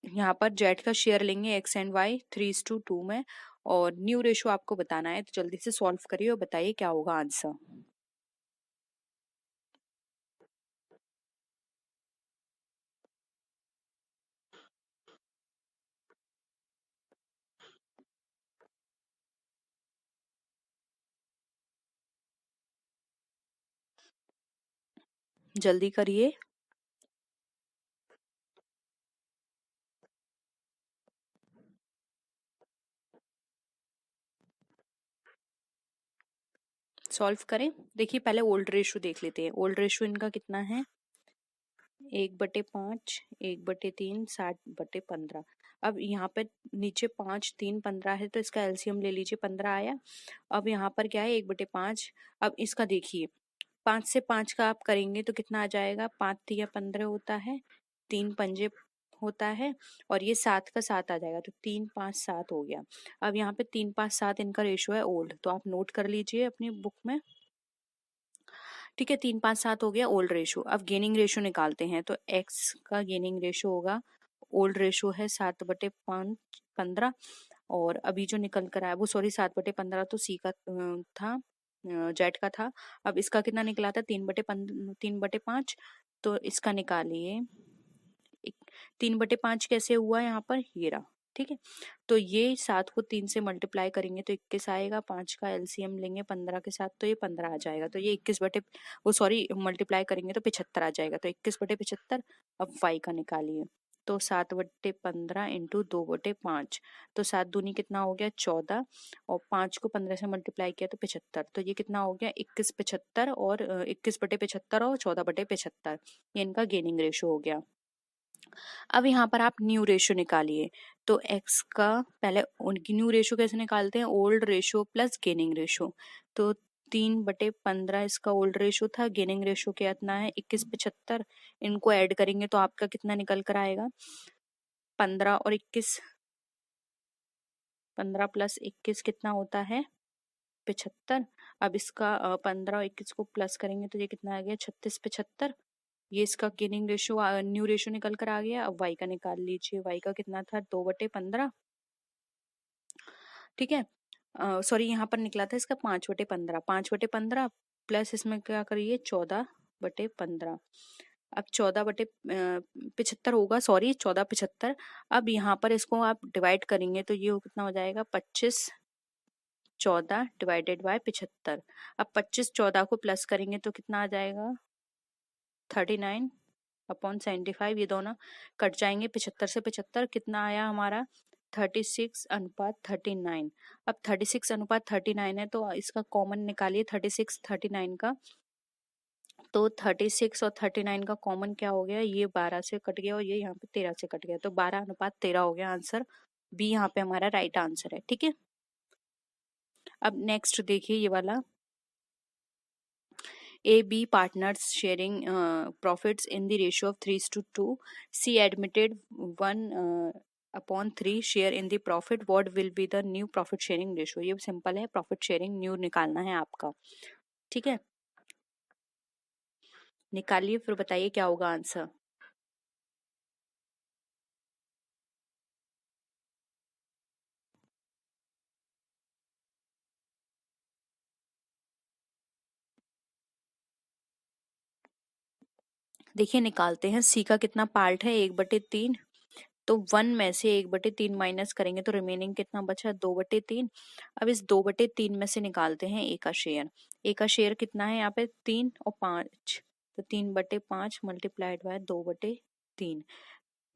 यहाँ पर जेड का शेयर लेंगे एक्स एंड वाई 3:2 में, और न्यू रेशो आपको बताना है, तो जल्दी से सॉल्व करिए और बताइए क्या होगा आंसर। जल्दी करिए। सॉल्व करें। देखिए, पहले ओल्ड रेशो देख लेते हैं। ओल्ड रेशो इनका कितना है? 1/5, 1/3, 60/15। अब यहाँ पे नीचे 5, 3, 15 है, तो इसका एलसीएम ले लीजिए, 15 आया। अब यहाँ पर क्या है? 1/5। अब इसका देखिए, 5 से 5 का आप करेंगे तो कितना आ जाएगा? 5 तिया 15 होता है, 3 पंजे होता है, और ये 7 का 7 आ जाएगा, तो 3, 5, 7 हो गया। अब यहाँ पे 3, 5, 7 इनका रेशो है ओल्ड, तो आप नोट कर लीजिए अपनी बुक में। ठीक है, 3, 5, 7 हो गया ओल्ड रेशो। अब गेनिंग रेशो निकालते हैं, तो एक्स का गेनिंग रेशो होगा, ओल्ड रेशो है 7/5, 15, और अभी जो निकल कर आया वो, सॉरी, 7/15 तो सी का था, जेड का था। अब इसका कितना निकला था? 3/5। तो इसका निकालिए। 3/5 कैसे हुआ यहाँ पर? ये रहा। ठीक है, तो ये 7 को 3 से मल्टीप्लाई करेंगे तो 21 आएगा, 5 का एलसीएम लेंगे 15 के साथ तो ये 15 आ जाएगा, तो ये 21 बटे, वो सॉरी, मल्टीप्लाई करेंगे तो 75 आ जाएगा, तो 21/75। अब वाई का निकालिए, तो 7/15 इंटू 2/5, तो 7 दूनी कितना हो गया? 14, और 5 को 15 से मल्टीप्लाई किया तो 75, तो ये कितना हो गया? 21/75, और 21/75 और 14/75, ये इनका गेनिंग रेशो हो गया। अब यहाँ पर आप न्यू रेशो निकालिए, तो x का पहले उनकी न्यू रेशो कैसे निकालते हैं? Old ratio plus gaining ratio, तो 3/15 इसका ओल्ड रेशो था, गेनिंग रेशो कितना है? 21/75। इनको ऐड करेंगे तो आपका कितना निकल कर आएगा? 15 और 21, 15 + 21 कितना होता है? 75। अब इसका 15 और 21 को प्लस करेंगे तो ये कितना आ गया? 36/75। ये इसका गेनिंग रेशो, न्यू रेशो निकल कर आ गया। अब वाई का निकाल लीजिए, वाई का कितना था? 2/15। ठीक है, सॉरी, यहाँ पर निकला था इसका 5/15, 5/15 प्लस इसमें क्या करिए? 14/15। अब 14/75 होगा, सॉरी, 14/75। अब यहाँ पर इसको आप डिवाइड करेंगे तो ये कितना हो जाएगा? 25, 14 डिवाइडेड बाय 75। अब 25, 14 को प्लस करेंगे तो कितना आ जाएगा? 39/75। ये दोनों कट जाएंगे, 75 से 75 कितना आया हमारा? 36:39। अब 36:39 है तो इसका कॉमन निकालिए, 36, 39 का, तो 36 और 39 का कॉमन क्या हो गया? ये 12 से कट गया और ये यहाँ पे 13 से कट गया, तो 12:13 हो गया। आंसर बी यहाँ पे हमारा राइट आंसर है। ठीक है, अब नेक्स्ट देखिए ये वाला। A, B partners sharing profits in the ratio of 3:2. C admitted 1/3 share in the profit. What will be the new profit sharing ratio? ये सिंपल है, प्रॉफिट शेयरिंग न्यू निकालना है आपका, ठीक है। निकालिए, फिर बताइए क्या होगा आंसर। देखिए निकालते हैं, सी का कितना पार्ट है, 1/3, तो 1 में से 1/3 माइनस करेंगे तो रिमेनिंग कितना बचा, 2/3। अब इस 2/3 में से निकालते हैं ए का शेयर। ए का शेयर कितना है यहाँ पे, 3 और 5, तो 3/5 मल्टीप्लाइड बाय 2/3।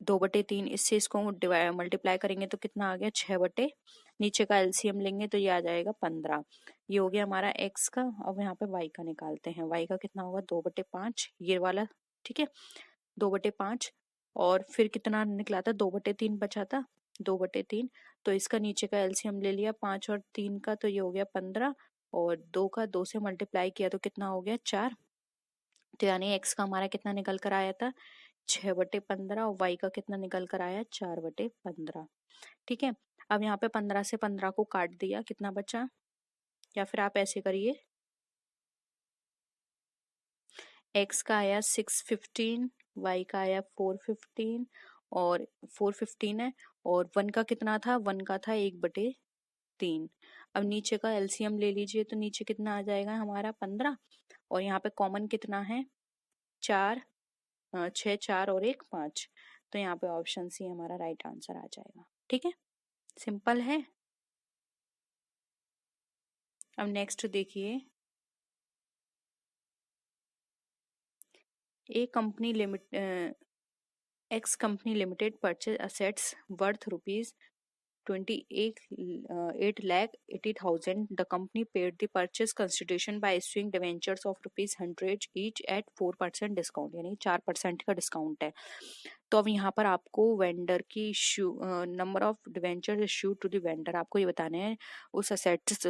2/3 इससे इसको मल्टीप्लाई करेंगे तो कितना आ गया, 6 नीचे का एलसीएम लेंगे तो ये आ जाएगा 15। ये हो गया हमारा एक्स का। अब यहाँ पे वाई का निकालते हैं, वाई का कितना होगा, 2/5 ये वाला, ठीक है, 2/5। और फिर कितना निकला था, 2/3 बचा था, 2/3। तो इसका नीचे का एलसीएम ले लिया 5 और 3 का, तो ये हो गया 15, और 2 का 2 से मल्टीप्लाई किया तो कितना हो गया, 4। तो यानी एक्स का हमारा कितना निकल कर आया था, 6/15, और वाई का कितना निकल कर आया, 4/15, ठीक है। अब यहाँ पे 15 से 15 को काट दिया, कितना बचा, या फिर आप ऐसे करिए, एक्स का आया 615, वाई का आया 415, और 415 है, और 1 का कितना था, 1 का था 1/3। अब नीचे का एलसीएम ले लीजिए, तो नीचे कितना आ जाएगा हमारा, 15, और यहाँ पे कॉमन कितना है, 4, 6, 4 और 1, 5। तो यहाँ पे ऑप्शन सी हमारा राइट आंसर आ जाएगा, ठीक है, सिंपल है। अब नेक्स्ट देखिए, a company limit X company limited purchase assets worth rupees 28,80,000. The company paid the purchase consideration by issuing debentures of rupees 100 each at 4% discount, यानी 4% का डिस्काउंट है। तो अब यहाँ पर आपको वेंडर की issue, number of debenture issue to the vendor, आपको ये बताने हैं उस असेट्स,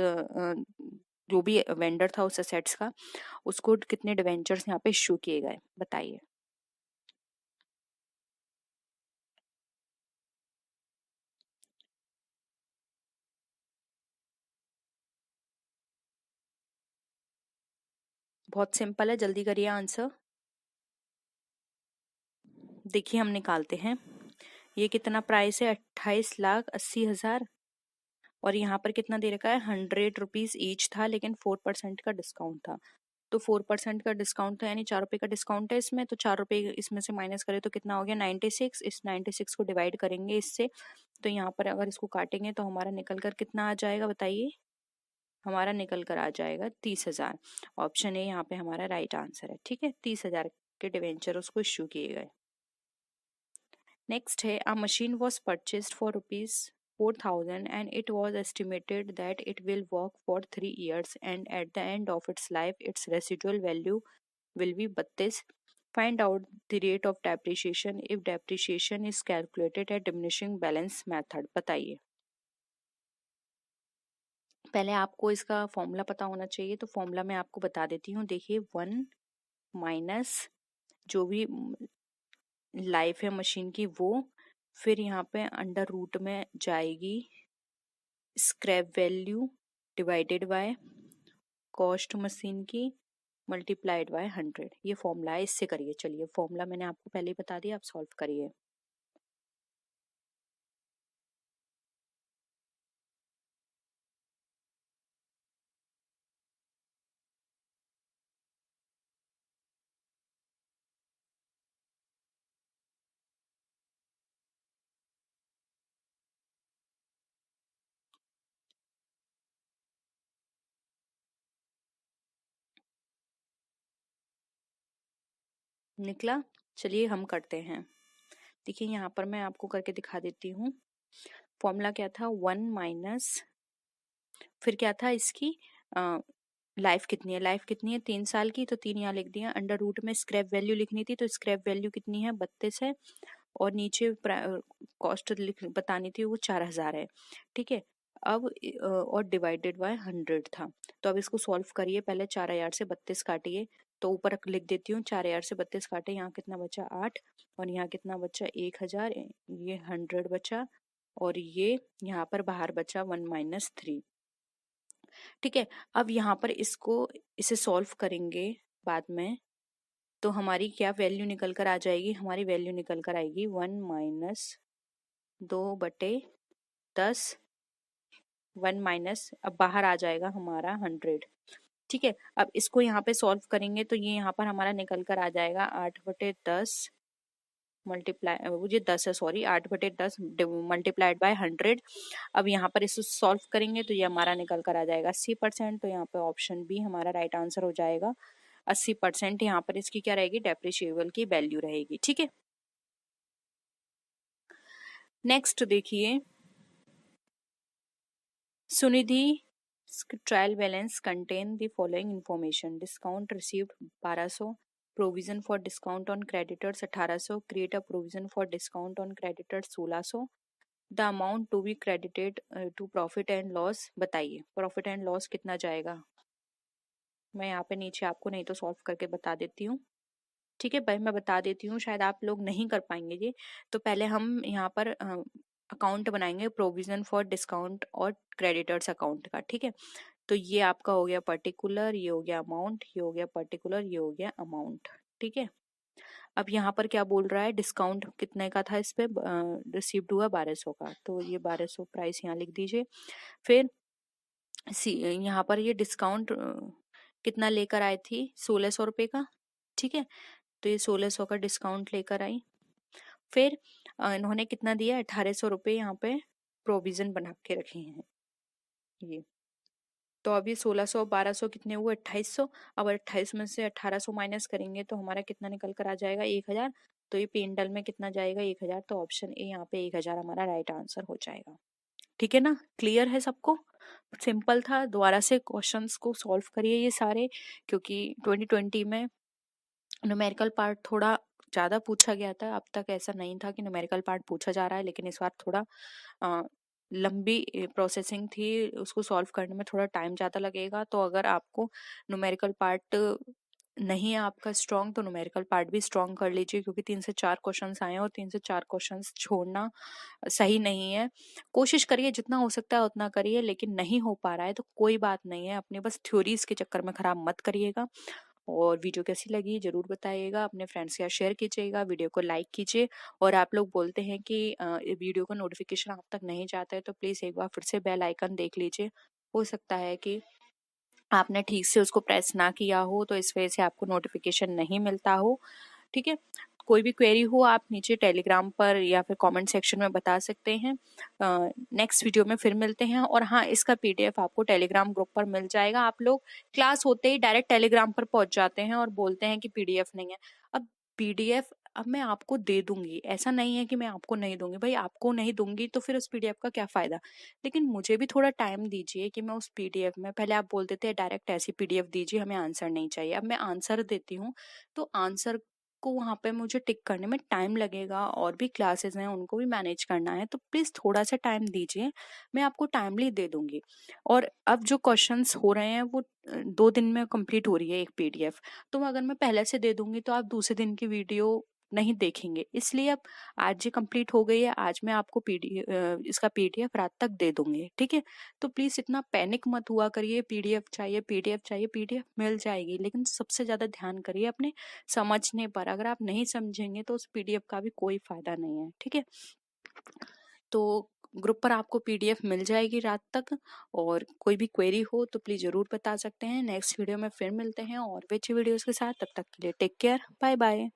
जो भी वेंडर था उस असेट्स का, उसको कितने डिवेंचर्स यहाँ पे इशू किए गए, बताइए। बहुत सिंपल है, जल्दी करिए आंसर। देखिए हम निकालते हैं, ये कितना प्राइस है, 28,80,000, और यहाँ पर कितना दे रखा है, 100 रुपीज ईच था, लेकिन 4% का डिस्काउंट था। तो 4% का डिस्काउंट था, यानी 4 रुपए का डिस्काउंट है इसमें, तो 4 रुपए इसमें से माइनस करें तो कितना हो गया, 96। इस 96 को डिवाइड करेंगे इससे, तो यहाँ पर अगर इसको काटेंगे तो हमारा निकल कर कितना आ जाएगा, बताइए। हमारा निकल कर आ जाएगा 30,000। ऑप्शन ए यहाँ पे हमारा राइट आंसर है, ठीक है, 30,000 के डिवेंचर उसको इश्यू किए गए। नेक्स्ट है, अ machine was purchased for rupees 4,000 and it was estimated that it will work for 3 years and at the end of its life its residual value will be 32. Find out the rate of depreciation if depreciation is calculated at diminishing balance method. बताइए। पहले आपको इसका formula पता होना चाहिए, तो formula मैं आपको बता देती हूँ। देखिए 1 माइनस जो भी लाइफ है मशीन की वो, फिर यहाँ पे अंडर रूट में जाएगी scrap value divided by cost machine की मल्टीप्लाइड बाय 100। ये फॉर्मूला है, इससे करिए। चलिए फॉर्मूला मैंने आपको पहले ही बता दिया, आप सॉल्व करिए। निकला, चलिए हम करते हैं। देखिए यहाँ पर मैं आपको करके दिखा देती हूँ। फॉर्मूला क्या था, 1 माइनस, फिर क्या था इसकी लाइफ कितनी है, लाइफ कितनी है 3 साल की, तो 3 यहाँ लिख दिया। अंडर रूट में स्क्रैप वैल्यू लिखनी थी, तो स्क्रैप वैल्यू कितनी है, 32 है, और नीचे कॉस्ट बतानी थी वो 4,000 है, ठीक है। अब और डिवाइडेड बाय 100 था। तो अब इसको सॉल्व करिए, पहले 4000 से 32 काटिए। तो ऊपर लिख देती हूँ, 4000 से 32 काटे, यहाँ कितना बचा 8, और यहाँ कितना बचा 1000, ये 100 बचा, और ये यहाँ पर बाहर बचा 1 - 3। ठीक है, अब यहाँ पर इसे सॉल्व करेंगे बाद में, तो हमारी क्या वैल्यू निकल कर आ जाएगी, हमारी वैल्यू निकल कर आएगी 1 - 2/10, 1 अब बाहर आ जाएगा हमारा 100। ठीक है, अब इसको यहाँ पे सॉल्व करेंगे तो ये यहाँ पर हमारा निकल कर आ जाएगा 8/10 मल्टीप्लाई, मुझे 10 है सॉरी, 8/10 मल्टीप्लाइड बाय 100। अब यहाँ पर इसे सॉल्व करेंगे तो ये हमारा निकल कर आ जाएगा 80%। तो यहाँ पे ऑप्शन बी हमारा राइट आंसर हो जाएगा। 80% यहाँ पर इसकी क्या रहेगी, डेप्रिशिएबल की वैल्यू रहेगी। ठीक है, नेक्स्ट देखिए, Sunidhi trial balance contain the following information: discount received 1200, provision for discount on creditors 1800, create a provision for discount on creditors 1600, the amount to be credited to profit and loss. बताइए profit and loss कितना जाएगा। मैं यहाँ पे नीचे आपको नहीं तो सॉल्व करके बता देती हूँ। ठीक है भाई, मैं बता देती हूँ, शायद आप लोग नहीं कर पाएंगे ये। तो पहले हम यहाँ पर अकाउंट बनाएंगे प्रोविजन फॉर डिस्काउंट और क्रेडिटर्स अकाउंट का। ठीक है, तो ये आपका हो गया पर्टिकुलर, ये हो गया अमाउंट, ये हो गया पर्टिकुलर, ये हो गया अमाउंट। ठीक है, अब यहाँ पर क्या बोल रहा है, डिस्काउंट कितने का था इस पे, रिसीव्ड हुआ 1200 का, तो ये 1200 प्राइस यहाँ लिख दीजिए। फिर यहाँ पर ये डिस्काउंट कितना लेकर आए थी, 1600 रुपये का। ठीक है, तो ये 1600 का डिस्काउंट लेकर आई। फिर इन्होंने कितना दिया, 1800 रुपये यहाँ पे प्रोविजन बना के रखे हैं ये। तो अभी 1600 1200 कितने हुए, 2800। अब 28 में से 1800 माइनस करेंगे तो हमारा कितना निकल कर आ जाएगा, 1000। तो ये पेंडल में कितना जाएगा, 1000। तो ऑप्शन ए यहाँ पे 1000 हमारा राइट आंसर हो जाएगा। ठीक है ना, क्लियर है सबको, सिंपल था। दोबारा से क्वेश्चंस को सॉल्व करिए ये सारे, क्योंकि 2020 में न्यूमेरिकल पार्ट थोड़ा ज़्यादा पूछा गया था। अब तक ऐसा नहीं था कि न्यूमेरिकल पार्ट पूछा जा रहा है, लेकिन इस बार थोड़ा लंबी प्रोसेसिंग थी, उसको सॉल्व करने में थोड़ा टाइम ज़्यादा लगेगा। तो अगर आपको न्यूमेरिकल पार्ट नहीं है आपका स्ट्रॉन्ग, तो न्यूमेरिकल पार्ट भी स्ट्रॉन्ग कर लीजिए, क्योंकि 3 से 4 क्वेश्चंस आए हैं और 3 से 4 क्वेश्चंस छोड़ना सही नहीं है। कोशिश करिए जितना हो सकता है उतना करिए, लेकिन नहीं हो पा रहा है तो कोई बात नहीं है, अपने बस थ्योरीज के चक्कर में खराब मत करिएगा। और वीडियो कैसी लगी जरूर बताइएगा, अपने फ्रेंड्स के साथ शेयर कीजिएगा, वीडियो को लाइक कीजिए। और आप लोग बोलते हैं कि वीडियो का नोटिफिकेशन आप तक नहीं जाता है, तो प्लीज़ एक बार फिर से बेल आइकन देख लीजिए। हो सकता है कि आपने ठीक से उसको प्रेस ना किया हो, तो इस वजह से आपको नोटिफिकेशन नहीं मिलता हो। ठीक है, कोई भी क्वेरी हो आप नीचे टेलीग्राम पर या फिर कमेंट सेक्शन में बता सकते हैं। नेक्स्ट वीडियो में फिर मिलते हैं। और हाँ, इसका पीडीएफ आपको टेलीग्राम ग्रुप पर मिल जाएगा। आप लोग क्लास होते ही डायरेक्ट टेलीग्राम पर पहुंच जाते हैं और बोलते हैं कि पीडीएफ नहीं है। अब पीडीएफ अब मैं आपको दे दूंगी, ऐसा नहीं है कि मैं आपको नहीं दूंगी। भाई आपको नहीं दूंगी तो फिर उस पीडीएफ का क्या फायदा, लेकिन मुझे भी थोड़ा टाइम दीजिए कि मैं उस पीडीएफ में, पहले आप बोलते थे डायरेक्ट ऐसी पीडीएफ दीजिए, हमें आंसर नहीं चाहिए। अब मैं आंसर देती हूँ, तो आंसर को वहाँ पे मुझे टिक करने में टाइम लगेगा, और भी क्लासेस हैं उनको भी मैनेज करना है। तो प्लीज़ थोड़ा सा टाइम दीजिए, मैं आपको टाइमली दे दूंगी। और अब जो क्वेश्चंस हो रहे हैं वो 2 दिन में कंप्लीट हो रही है एक पीडीएफ। तो अगर मैं पहले से दे दूंगी तो आप दूसरे दिन की वीडियो नहीं देखेंगे, इसलिए अब आज ये कंप्लीट हो गई है, आज मैं आपको इसका पीडीएफ रात तक दे दूंगी। ठीक है, तो प्लीज इतना पैनिक मत हुआ करिए, पीडीएफ चाहिए पीडीएफ चाहिए, पीडीएफ मिल जाएगी, लेकिन सबसे ज्यादा ध्यान करिए अपने समझने पर। अगर आप नहीं समझेंगे तो उस पीडीएफ का भी कोई फायदा नहीं है। ठीक है, तो ग्रुप पर आपको पीडीएफ मिल जाएगी रात तक। और कोई भी क्वेरी हो तो प्लीज जरूर बता सकते हैं। नेक्स्ट वीडियो में फिर मिलते हैं और भी अच्छी वीडियोस के साथ। तब तक के लिए टेक केयर, बाय बाय।